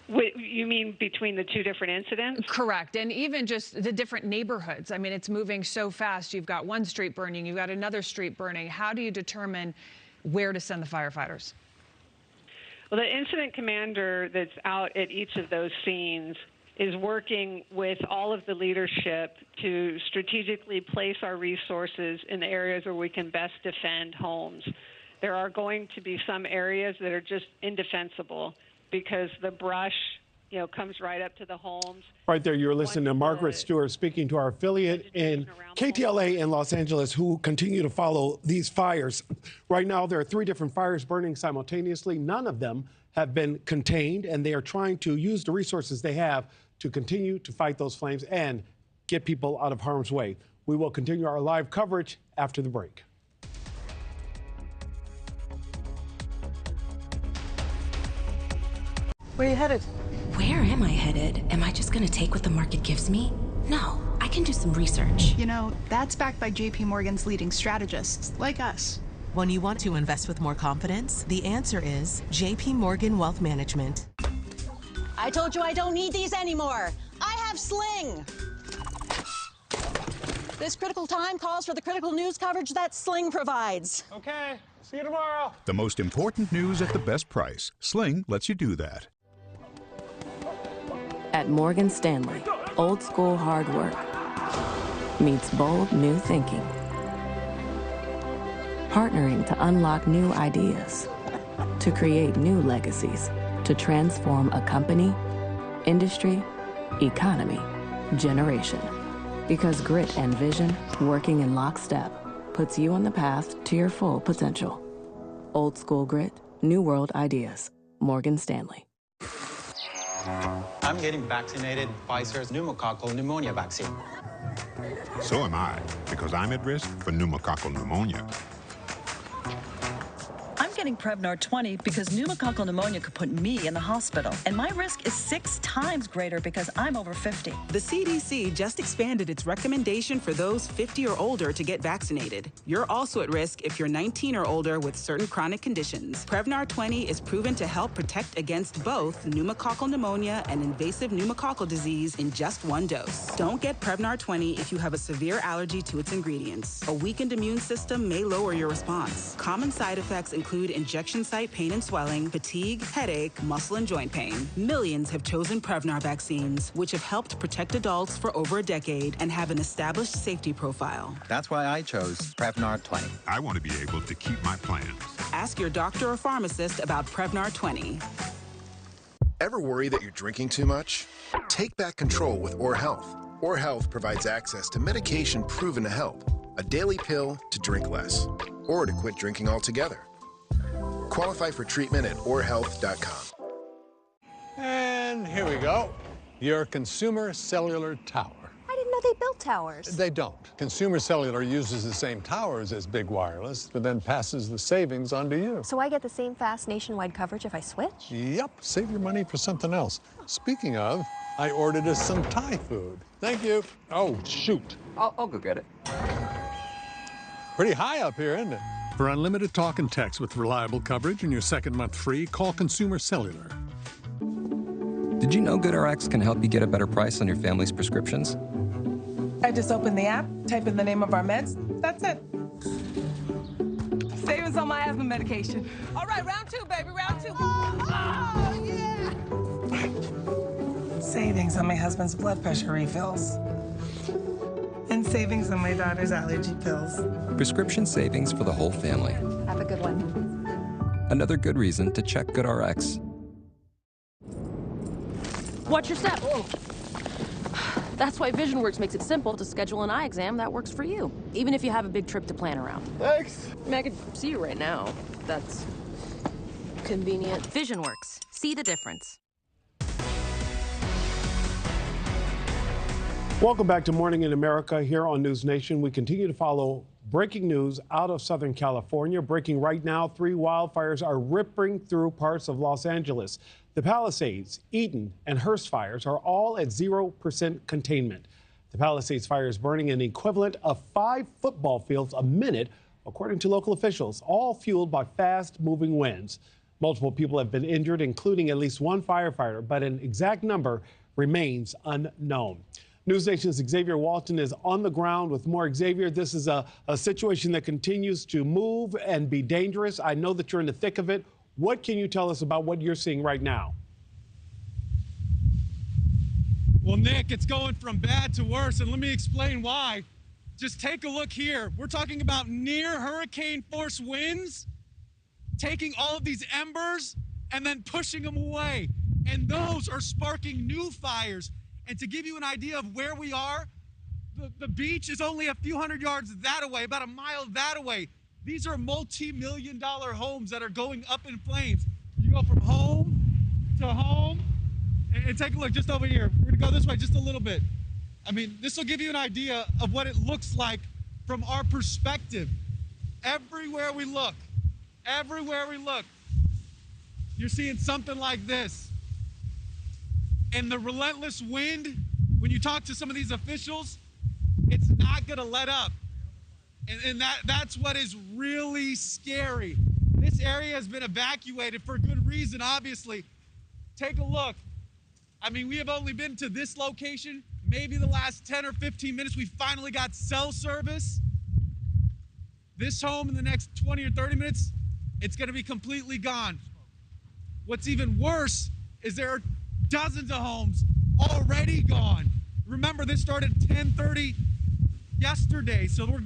Speaker 33: You mean between the two different incidents?
Speaker 14: Correct. And even just the different neighborhoods. I mean, it's moving so fast. You've got one street burning, you've got another street burning. How do you determine where to send the firefighters?
Speaker 33: Well, the incident commander that's out at each of those scenes is working with all of the leadership to strategically place our resources in the areas where we can best defend homes. There are going to be some areas that are just indefensible because the brush, you know, comes right up to the homes.
Speaker 3: Right there, you're listening to Margaret Stewart speaking to our affiliate in KTLA in Los Angeles who continue to follow these fires. Right now, there are 3 different fires burning simultaneously. None of them have been contained, and they are trying to use the resources they have to continue to fight those flames and get people out of harm's way. We will continue our live coverage after the break.
Speaker 26: Where are you headed?
Speaker 7: Where am I headed? Am I just gonna take what the market gives me? No, I can do some research.
Speaker 27: You know, that's backed by JP Morgan's leading strategists, like us.
Speaker 28: When you want to invest with more confidence, the answer is JP Morgan Wealth Management.
Speaker 1: I told you I don't need these anymore. I have Sling. This critical time calls for the critical news coverage that Sling provides.
Speaker 3: Okay, see you tomorrow.
Speaker 17: The most important news at the best price. Sling lets you do that.
Speaker 18: At Morgan Stanley, old school hard work meets bold new thinking. Partnering to unlock new ideas, to create new legacies, to transform a company, industry, economy, generation. Because grit and vision, working in lockstep, puts you on the path to your full potential. Old school grit, new world ideas. Morgan Stanley.
Speaker 20: I'm getting vaccinated Pfizer's pneumococcal pneumonia vaccine.
Speaker 17: So am I, because I'm at risk for pneumococcal pneumonia.
Speaker 1: I'm getting Prevnar 20 because pneumococcal pneumonia could put me in the hospital, and my risk is 6 times greater because I'm over 50.
Speaker 21: The CDC just expanded its recommendation for those 50 or older to get vaccinated. You're also at risk if you're 19 or older with certain chronic conditions. Prevnar 20 is proven to help protect against both pneumococcal pneumonia and invasive pneumococcal disease in just 1 dose. Don't get Prevnar 20 if you have a severe allergy to its ingredients. A weakened immune system may lower your response. Common side effects include injection site pain and swelling, fatigue, headache, muscle and joint pain. Millions have chosen Prevnar vaccines, which have helped protect adults for over a decade and have an established safety profile.
Speaker 20: That's why I chose Prevnar 20.
Speaker 17: I want to be able to keep my plans.
Speaker 21: Ask your doctor or pharmacist about Prevnar 20.
Speaker 22: Ever worry that you're drinking too much? Take back control with Or Health. Or Health provides access to medication proven to help. A daily pill to drink less, or to quit drinking altogether. Qualify for treatment at orhealth.com.
Speaker 23: And here we go. Your Consumer Cellular Tower.
Speaker 24: I didn't know they built towers.
Speaker 23: They don't. Consumer Cellular uses the same towers as Big Wireless, but then passes the savings on to you.
Speaker 24: So I get the same fast nationwide coverage if I switch?
Speaker 23: Yep. Save your money for something else. Speaking of, I ordered us some Thai food. Thank you. Oh, shoot.
Speaker 25: I'll go get it.
Speaker 23: Pretty high up here, isn't it? For unlimited talk and text with reliable coverage and your second month free, call Consumer Cellular.
Speaker 29: Did you know GoodRx can help you get a better price on your family's prescriptions?
Speaker 30: I just open the app, type in the name of our meds, that's it. Savings on my asthma medication. All right, round 2, baby, round 2. Oh, yeah! Savings on my husband's blood pressure refills. And savings on my daughter's allergy pills.
Speaker 29: Prescription savings for the whole family.
Speaker 24: Have a good one.
Speaker 29: Another good reason to check GoodRx.
Speaker 33: Watch your step. Oh. That's why VisionWorks makes it simple to schedule an eye exam that works for you, even if you have a big trip to plan around.
Speaker 23: Thanks.
Speaker 33: I mean, I could see you right now. That's convenient.
Speaker 7: VisionWorks. See the difference.
Speaker 3: Welcome back to Morning in America here on News Nation. We continue to follow breaking news out of Southern California. Breaking right now, 3 wildfires are ripping through parts of Los Angeles. The Palisades, Eden, and Hearst fires are all at 0% containment. The Palisades fire is burning an equivalent of 5 football fields a minute, according to local officials, all fueled by fast-moving winds. Multiple people have been injured, including at least 1 firefighter, but an exact number remains unknown. News Nation's Xavier Walton is on the ground with more. Xavier, this is a situation that continues to move and be dangerous. I know that you're in the thick of it. What can you tell us about what you're seeing right now?
Speaker 31: Well, Nick, it's going from bad to worse, and let me explain why. Just take a look here. We're talking about near hurricane force winds, taking all of these embers and then pushing them away. And those are sparking new fires. And to give you an idea of where we are, the beach is only a few hundred yards that away, about a mile that away. These are multi-million-dollar homes that are going up in flames. You go from home to home, and take a look just over here. We're gonna go this way just a little bit. I mean, this will give you an idea of what it looks like from our perspective. Everywhere we look, you're seeing something like this. And the relentless wind, when you talk to some of these officials, it's not gonna let up. And that's what is really scary. This area has been evacuated for good reason, obviously. Take a look. I mean, we have only been to this location maybe the last 10 or 15 minutes. We finally got cell service. This home in the next 20 or 30 minutes, it's going to be completely gone. What's even worse is there are dozens of homes already gone. Remember, this started at 10:30 yesterday, so we're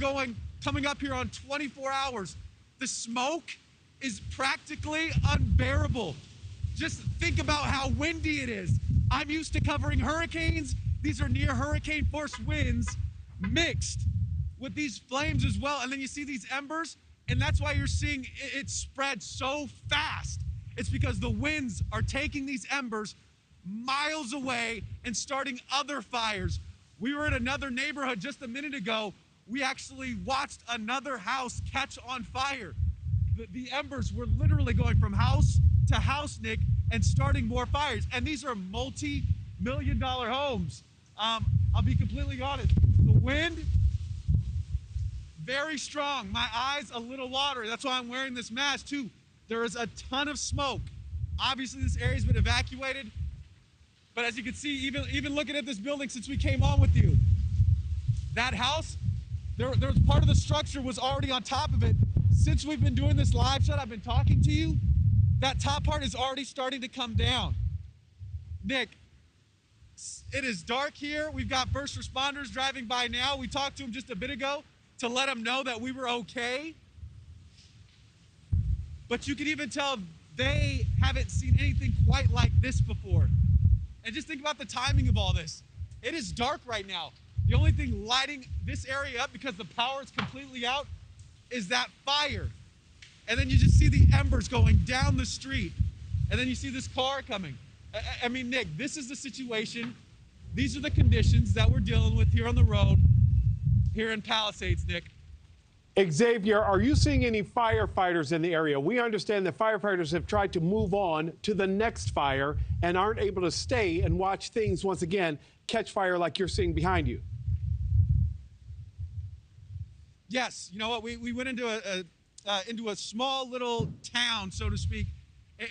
Speaker 31: coming up here on 24 hours. The smoke is practically unbearable. Just think about how windy it is. I'm used to covering hurricanes. These are near hurricane force winds mixed with these flames as well. And then you see these embers, and that's why you're seeing it spread so fast. It's because the winds are taking these embers miles away and starting other fires. We were in another neighborhood just a minute ago. We actually watched another house catch on fire. The embers were literally going from house to house, Nick, and starting more fires. And these are multi-million-dollar homes. I'll be completely honest. The wind, very strong. My eyes a little watery. That's why I'm wearing this mask too. There is a ton of smoke. Obviously, this area's been evacuated. But as you can see, even looking at this building since we came on with you, that house, there's part of the structure was already on top of it. Since we've been doing this live shot, I've been talking to you, that top part is already starting to come down. Nick, it is dark here. We've got first responders driving by now. We talked to them just a bit ago to let them know that we were okay. But you can even tell they haven't seen anything quite like this before. And just think about the timing of all this. It is dark right now. The only thing lighting this area up, because the power is completely out, is that fire. And then you just see the embers going down the street. And then you see this car coming. I mean, Nick, this is the situation. These are the conditions that we're dealing with here on the road, here in Palisades, Nick.
Speaker 3: Xavier, are you seeing any firefighters in the area? We understand that firefighters have tried to move on to the next fire and aren't able to stay and watch things once again catch fire like you're seeing behind you.
Speaker 31: Yes, you know what? We went into a small little town, so to speak,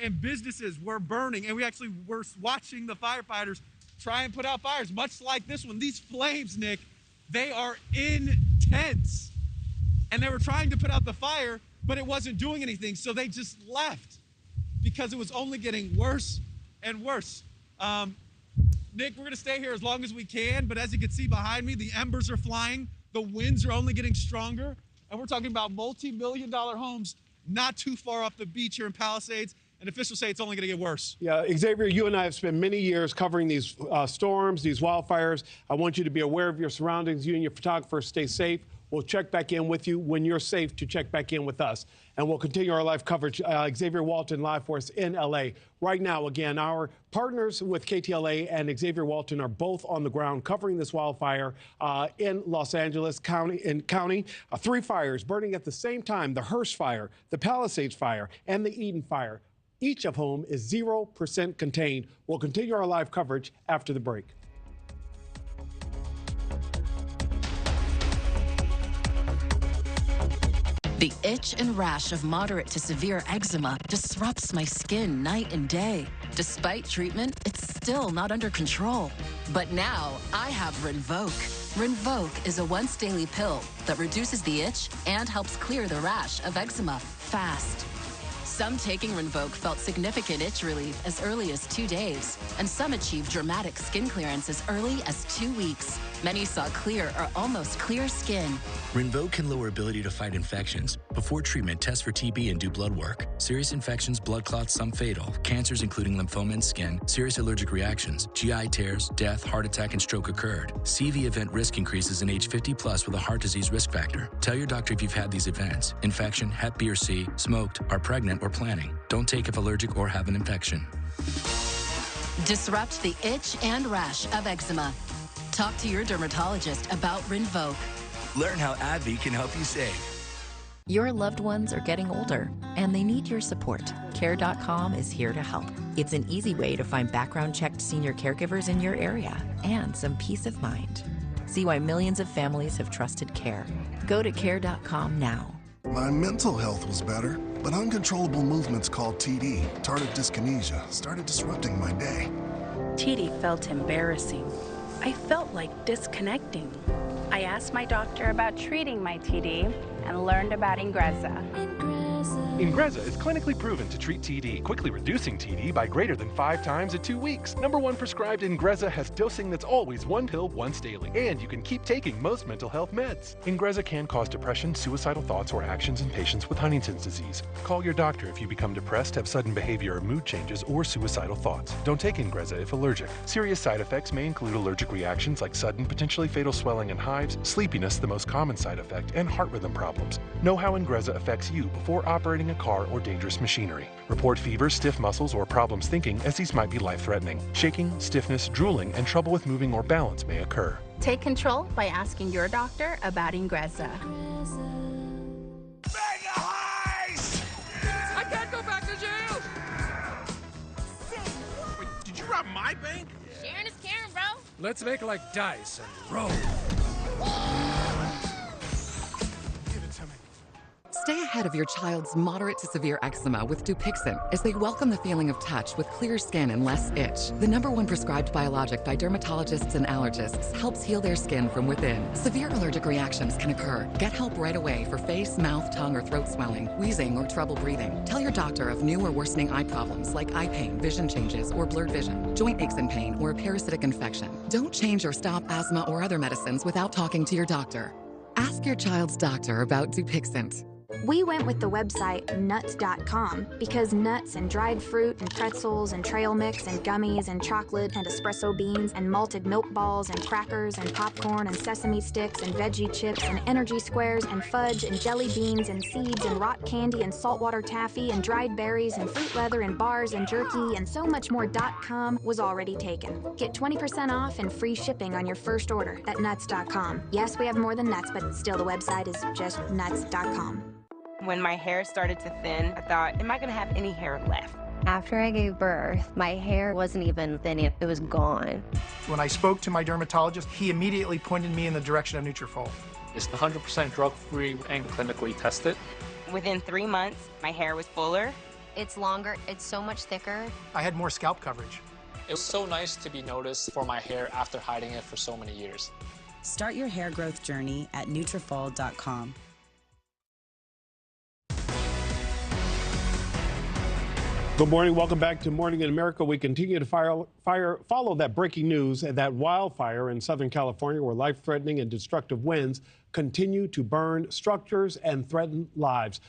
Speaker 31: and businesses were burning, and we actually were watching the firefighters try and put out fires, much like this one. These flames, Nick, they are intense. And they were trying to put out the fire, but it wasn't doing anything, so they just left because it was only getting worse and worse. Nick, we're going to stay here as long as we can, but as you can see behind me, the embers are flying, the winds are only getting stronger, and we're talking about multi-million-dollar homes not too far off the beach here in Palisades, and officials say it's only going to get worse.
Speaker 3: Yeah, Xavier, you and I have spent many years covering these storms, these wildfires. I want you to be aware of your surroundings. You and your photographers stay safe. We'll check back in with you when you're safe to check back in with us. And we'll continue our live coverage. Xavier Walton, live for us in L.A. Right now, again, our partners with KTLA and Xavier Walton are both on the ground covering this wildfire in Los Angeles County. 3 fires burning at the same time, the Hearst fire, the Palisades fire, and the Eden fire, each of whom is 0% contained. We'll continue our live coverage after the break.
Speaker 2: The itch and rash of moderate to severe eczema disrupts my skin night and day. Despite treatment, it's still not under control. But now I have Rinvoq. Rinvoq is a once-daily pill that reduces the itch and helps clear the rash of eczema fast. Some taking Rinvoq felt significant itch relief as early as 2 days, and some achieved dramatic skin clearance as early as 2 weeks. Many saw clear or almost clear skin.
Speaker 4: Rinvoq can lower ability to fight infections. Before treatment, test for TB and do blood work. Serious infections, blood clots, some fatal. Cancers including lymphoma and skin. Serious allergic reactions. GI tears, death, heart attack, and stroke occurred. CV event risk increases in age 50 plus with a heart disease risk factor. Tell your doctor if you've had these events. Infection, Hep B or C, smoked, are pregnant, or planning. Don't take if allergic or have an infection.
Speaker 2: Disrupt the itch and rash of eczema. Talk to your dermatologist about Rinvoq.
Speaker 5: Learn how AbbVie can help you save.
Speaker 26: Your loved ones are getting older, and they need your support. Care.com is here to help. It's an easy way to find background-checked senior caregivers in your area and some peace of mind. See why millions of families have trusted Care. Go to care.com now.
Speaker 6: My mental health was better, but uncontrollable movements called TD, tardive dyskinesia, started disrupting my day.
Speaker 8: TD felt embarrassing. I felt like disconnecting.
Speaker 9: I asked my doctor about treating my TD and learned about Ingrezza.
Speaker 10: Ingrezza is clinically proven to treat TD, quickly reducing TD by greater than 5 times at 2 weeks. #1 prescribed Ingrezza has dosing that's always 1 pill once daily, and you can keep taking most mental health meds. Ingrezza can cause depression, suicidal thoughts, or actions in patients with Huntington's disease. Call your doctor if you become depressed, have sudden behavior or mood changes, or suicidal thoughts. Don't take Ingrezza if allergic. Serious side effects may include allergic reactions like sudden, potentially fatal swelling and hives, sleepiness, the most common side effect, and heart rhythm problems. Know how Ingrezza affects you before operating a car or dangerous machinery. Report fever, stiff muscles, or problems thinking, as these might be life-threatening. Shaking, stiffness, drooling, and trouble with moving or balance may occur.
Speaker 9: Take control by asking your doctor about Ingrezza.
Speaker 11: I can't go back to jail!
Speaker 12: Wait, did you rob my bank?
Speaker 11: Sharon is Karen, bro.
Speaker 12: Let's make like dice and roll.
Speaker 13: Stay ahead of your child's moderate to severe eczema with Dupixent as they welcome the feeling of touch with clear skin and less itch. The #1 prescribed biologic by dermatologists and allergists helps heal their skin from within. Severe allergic reactions can occur. Get help right away for face, mouth, tongue, or throat swelling, wheezing, or trouble breathing. Tell your doctor of new or worsening eye problems like eye pain, vision changes, or blurred vision, joint aches and pain, or a parasitic infection. Don't change or stop asthma or other medicines without talking to your doctor. Ask your child's doctor about Dupixent.
Speaker 24: We went with the website nuts.com because nuts and dried fruit and pretzels and trail mix and gummies and chocolate and espresso beans and malted milk balls and crackers and popcorn and sesame sticks and veggie chips and energy squares and fudge and jelly beans and seeds and rock candy and saltwater taffy and dried berries and fruit leather and bars and jerky and so much more .com was already taken. Get 20% off and free shipping on your first order at nuts.com. Yes, we have more than nuts, but still the website is just nuts.com.
Speaker 14: When my hair started to thin, I thought, am I gonna have any hair left?
Speaker 15: After I gave birth, my hair wasn't even thinning, it was gone.
Speaker 16: When I spoke to my dermatologist, he immediately pointed me in the direction of Nutrafol.
Speaker 19: It's 100% drug-free and clinically tested.
Speaker 14: Within 3 months, my hair was fuller.
Speaker 15: It's longer, it's so much thicker.
Speaker 16: I had more scalp coverage.
Speaker 19: It was so nice to be noticed for my hair after hiding it for so many years.
Speaker 21: Start your hair growth journey at Nutrafol.com.
Speaker 3: Good morning. Welcome back to Morning in America. We continue to follow that breaking news and that wildfire in Southern California where life-threatening and destructive winds continue to burn structures and threaten lives.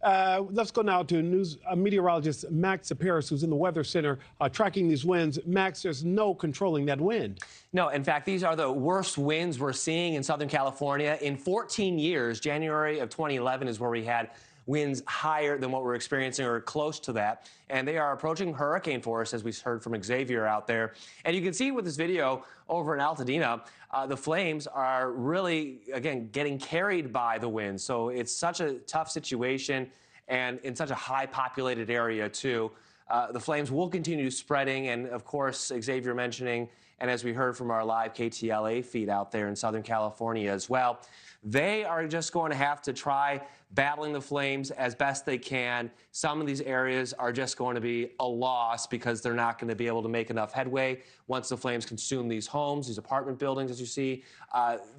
Speaker 3: Let's go now to meteorologist Max Paris, who's in the Weather Center tracking these winds. Max, there's no controlling that wind.
Speaker 25: No, in fact, these are the worst winds we're seeing in Southern California in 14 years. January of 2011 is where we had winds higher than what we're experiencing or close to that. And they are approaching hurricane force, as we heard from Xavier out there. And you can see with this video over in Altadena, the flames are really, again, getting carried by the wind. So it's such a tough situation and in such a high populated area too. The flames will continue spreading. And of course, Xavier mentioning, and as we heard from our live KTLA feed out there in Southern California as well, they are just going to have to try battling the flames as best they can. Some of these areas are just going to be a loss because they're not going to be able to make enough headway once the flames consume these homes, these apartment buildings, as you see.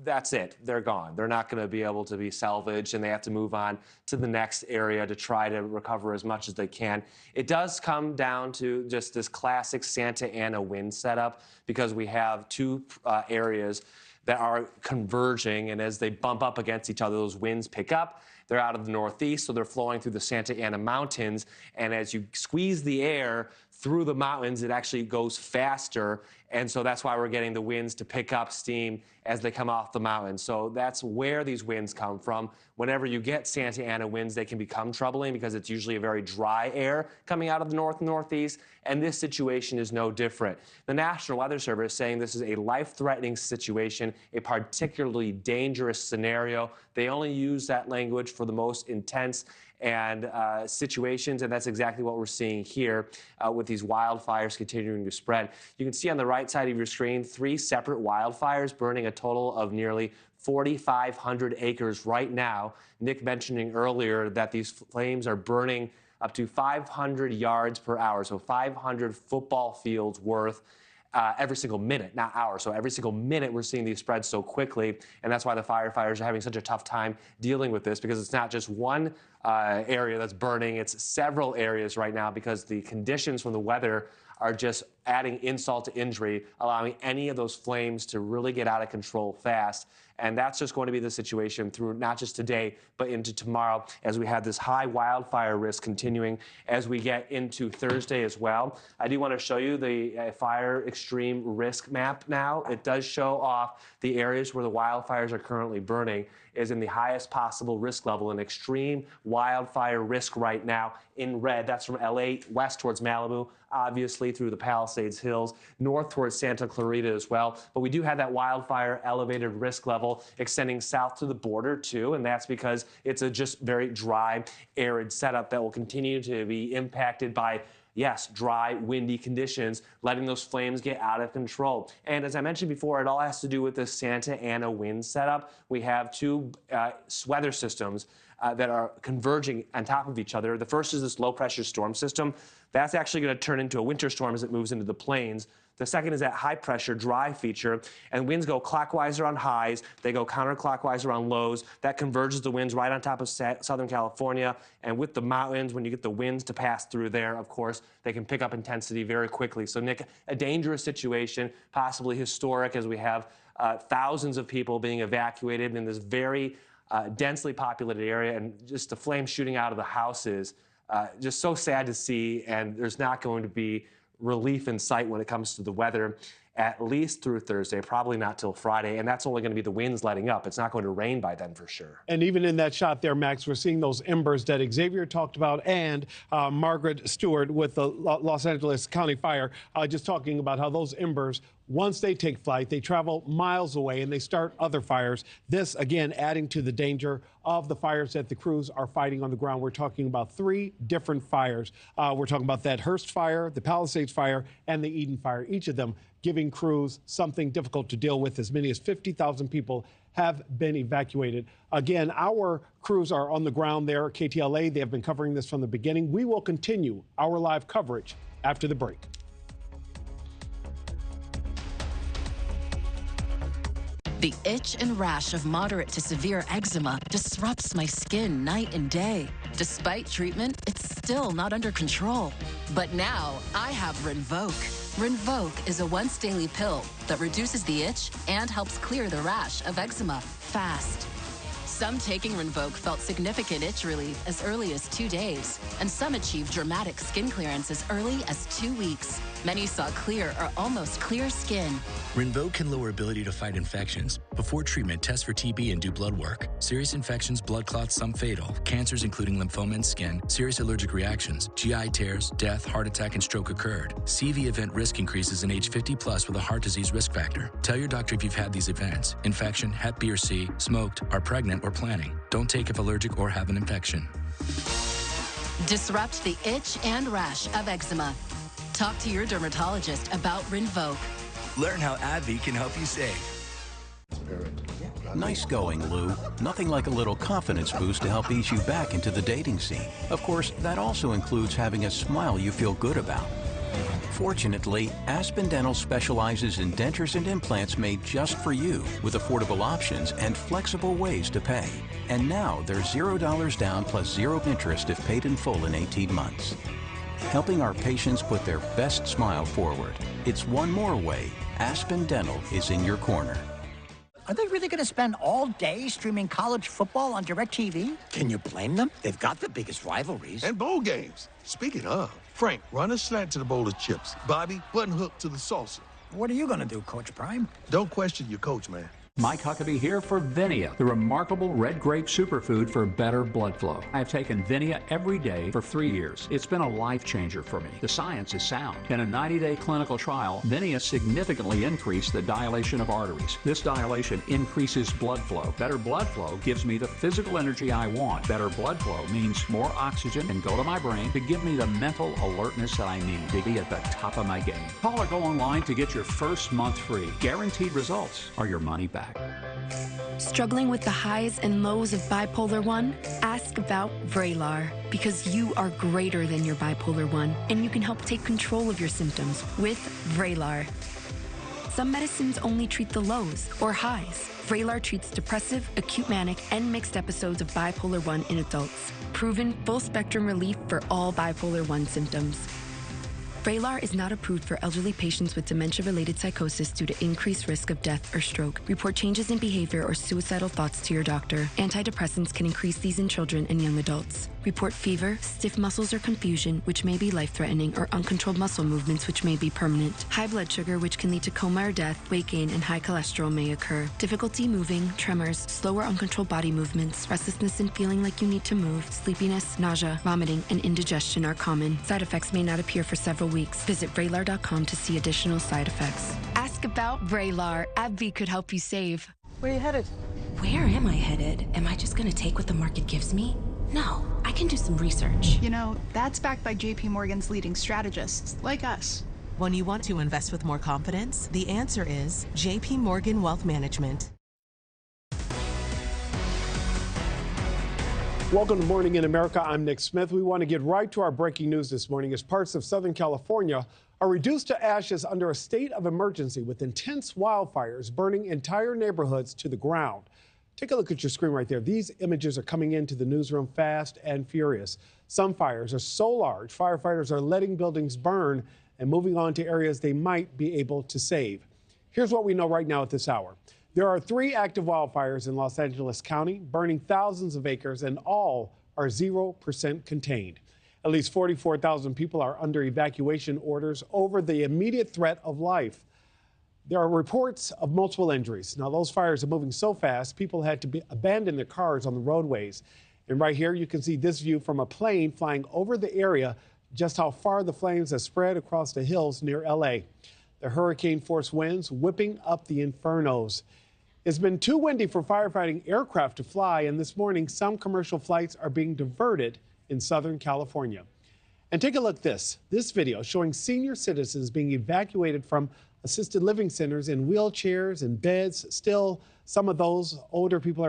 Speaker 25: That's it. They're gone. They're not going to be able to be salvaged, and they have to move on to the next area to try to recover as much as they can. It does come down to just this classic Santa Ana wind setup because we have two areas that are converging, and as they bump up against each other, those winds pick up. They're out of the northeast, so they're flowing through the Santa Ana mountains, and as you squeeze the air through the mountains, it actually goes faster, and so that's why we're getting the winds to pick up steam as they come off the mountains. So that's where these winds come from. Whenever you get Santa Ana winds, they can become troubling because it's usually a very dry air coming out of the north and northeast, and this situation is no different. The National Weather Service is saying this is a life-threatening situation, a particularly dangerous scenario. They only use that language for the most intense and situations, and that's exactly what we're seeing here with these wildfires continuing to spread. You can see on the right side of your screen 3 separate wildfires burning a total of nearly 4,500 acres right now. Nick mentioning earlier that these flames are burning up to 500 yards per hour, so 500 football fields worth every single minute, not hour. So every single minute we're seeing these spread so quickly, and that's why the firefighters are having such a tough time dealing with this, because it's not just one area that's burning, it's several areas right now, because the conditions from the weather are just adding insult to injury, allowing any of those flames to really get out of control fast. And that's just going to be the situation through not just today, but into tomorrow, as we have this high wildfire risk continuing as we get into Thursday as well. I do want to show you the fire extreme risk map now. It does show off the areas where the wildfires are currently burning is in the highest possible risk level, an extreme wildfire risk right now in red. That's from LA west towards Malibu, obviously through the Palisades Hills, north towards Santa Clarita as well. But we do have that wildfire elevated risk level extending south to the border too, and that's because it's a just very dry, arid setup that will continue to be impacted by, yes, dry, windy conditions, letting those flames get out of control. And as I mentioned before, it all has to do with the Santa Ana wind setup. We have 2 weather systems that are converging on top of each other. The first is this low-pressure storm system. That's actually going to turn into a winter storm as it moves into the plains. The second is that high-pressure dry feature, and winds go clockwise around highs. They go counterclockwise around lows. That converges the winds right on top of Southern California. And with the mountains, when you get the winds to pass through there, of course, they can pick up intensity very quickly. So, Nick, a dangerous situation, possibly historic, as we have thousands of people being evacuated in this very densely populated area, and just the flames shooting out of the houses. Just so sad to see, and there's not going to be relief in sight when it comes to the weather, at least through Thursday, probably not till Friday, and that's only going to be the winds letting up. It's not going to rain by then for sure.
Speaker 3: And even in that shot there, Max, we're seeing those embers that Xavier talked about, and Margaret Stewart with the Los Angeles County Fire, just talking about how those embers, once they take flight, they travel miles away and they start other fires. This, again, adding to the danger of the fires that the crews are fighting on the ground. We're talking about 3 different fires. We're talking about that Hearst fire, the Palisades fire, and the Eden fire, each of them giving crews something difficult to deal with. As many as 50,000 people have been evacuated. Again, our crews are on the ground there at KTLA. They have been covering this from the beginning. We will continue our live coverage after the break.
Speaker 2: The itch and rash of moderate to severe eczema disrupts my skin night and day. Despite treatment, it's still not under control. But now I have Rinvoq. Rinvoq is a once-daily pill that reduces the itch and helps clear the rash of eczema fast. Some taking Rinvoq felt significant itch relief as early as 2 days, and some achieved dramatic skin clearance as early as 2 weeks. Many saw clear or almost clear skin.
Speaker 4: Rinvoq can lower ability to fight infections. Before treatment, test for TB and do blood work. Serious infections, blood clots, some fatal. Cancers including lymphoma and skin. Serious allergic reactions. GI tears, death, heart attack, and stroke occurred. CV event risk increases in age 50 plus with a heart disease risk factor. Tell your doctor if you've had these events. Infection, Hep B or C, smoked, are pregnant, or planning. Don't take if allergic or have an infection.
Speaker 2: Disrupt the itch and rash of eczema. Talk to your dermatologist about Rinvoq.
Speaker 5: Learn how AbbVie can help you save.
Speaker 1: Nice going, Lou. Nothing like a little confidence boost to help ease you back into the dating scene. Of course, that also includes having a smile you feel good about. Fortunately, Aspen Dental specializes in dentures and implants made just for you, with affordable options and flexible ways to pay. And now there's $0 down plus 0 interest if paid in full in 18 months. Helping our patients put their best smile forward. It's one more way Aspen Dental is in your corner.
Speaker 7: Are they really going to spend all day streaming college football on DirecTV? Can you blame them? They've got the biggest rivalries.
Speaker 17: And bowl games. Speaking of, Frank, run a slant to the bowl of chips. Bobby, button hook to the salsa.
Speaker 7: What are you going to do, Coach Prime?
Speaker 17: Don't question your coach, man.
Speaker 6: Mike Huckabee here for Vinia, the remarkable red grape superfood for better blood flow. I have taken Vinia every day for 3 years. It's been a life changer for me. The science is sound. In a 90-day clinical trial, Vinia significantly increased the dilation of arteries. This dilation increases blood flow. Better blood flow gives me the physical energy I want. Better blood flow means more oxygen can go to my brain to give me the mental alertness that I need to be at the top of my game. Call or go online to get your first month free. Guaranteed results or your money back.
Speaker 8: Struggling with the highs and lows of bipolar 1? Ask about Vraylar, because you are greater than your bipolar 1, and you can help take control of your symptoms with Vraylar. Some medicines only treat the lows or highs. Vraylar treats depressive, acute manic, and mixed episodes of bipolar 1 in adults. Proven full-spectrum relief for all bipolar 1 symptoms. Vraylar is not approved for elderly patients with dementia-related psychosis due to increased risk of death or stroke. Report changes in behavior or suicidal thoughts to your doctor. Antidepressants can increase these in children and young adults. Report fever, stiff muscles or confusion, which may be life-threatening, or uncontrolled muscle movements, which may be permanent. High blood sugar, which can lead to coma or death, weight gain, and high cholesterol may occur. Difficulty moving, tremors, slow or uncontrolled body movements, restlessness and feeling like you need to move, sleepiness, nausea, vomiting, and indigestion are common. Side effects may not appear for several weeks. Visit Vraylar.com to see additional side effects. Ask about Vraylar. AbbVie could help you save.
Speaker 18: Where are you headed?
Speaker 20: Where am I headed? Am I just going to take what the market gives me? No, I can do some research.
Speaker 22: You know, that's backed by JP Morgan's leading strategists, like us.
Speaker 23: When you want to invest with more confidence, the answer is JP Morgan Wealth Management.
Speaker 3: Welcome to Morning in America. I'm Nick Smith. We want to get right to our breaking news this morning as parts of Southern California are reduced to ashes under a state of emergency with intense wildfires burning entire neighborhoods to the ground. Take a look at your screen right there. These images are coming into the newsroom fast and furious. Some fires are so large, firefighters are letting buildings burn and moving on to areas they might be able to save. Here's what we know right now at this hour. There are 3 active wildfires in Los Angeles County, burning thousands of acres, and all are 0% contained. At least 44,000 people are under evacuation orders over the immediate threat of life. There are reports of multiple injuries. Now, those fires are moving so fast, people had to abandon their cars on the roadways. And right here, you can see this view from a plane flying over the area, just how far the flames have spread across the hills near L.A. The hurricane-force winds whipping up the infernos. It's been too windy for firefighting aircraft to fly, and this morning, some commercial flights are being diverted in Southern California. And take a look at this video showing senior citizens being evacuated from assisted living centers in wheelchairs and beds. Still, some of those older people are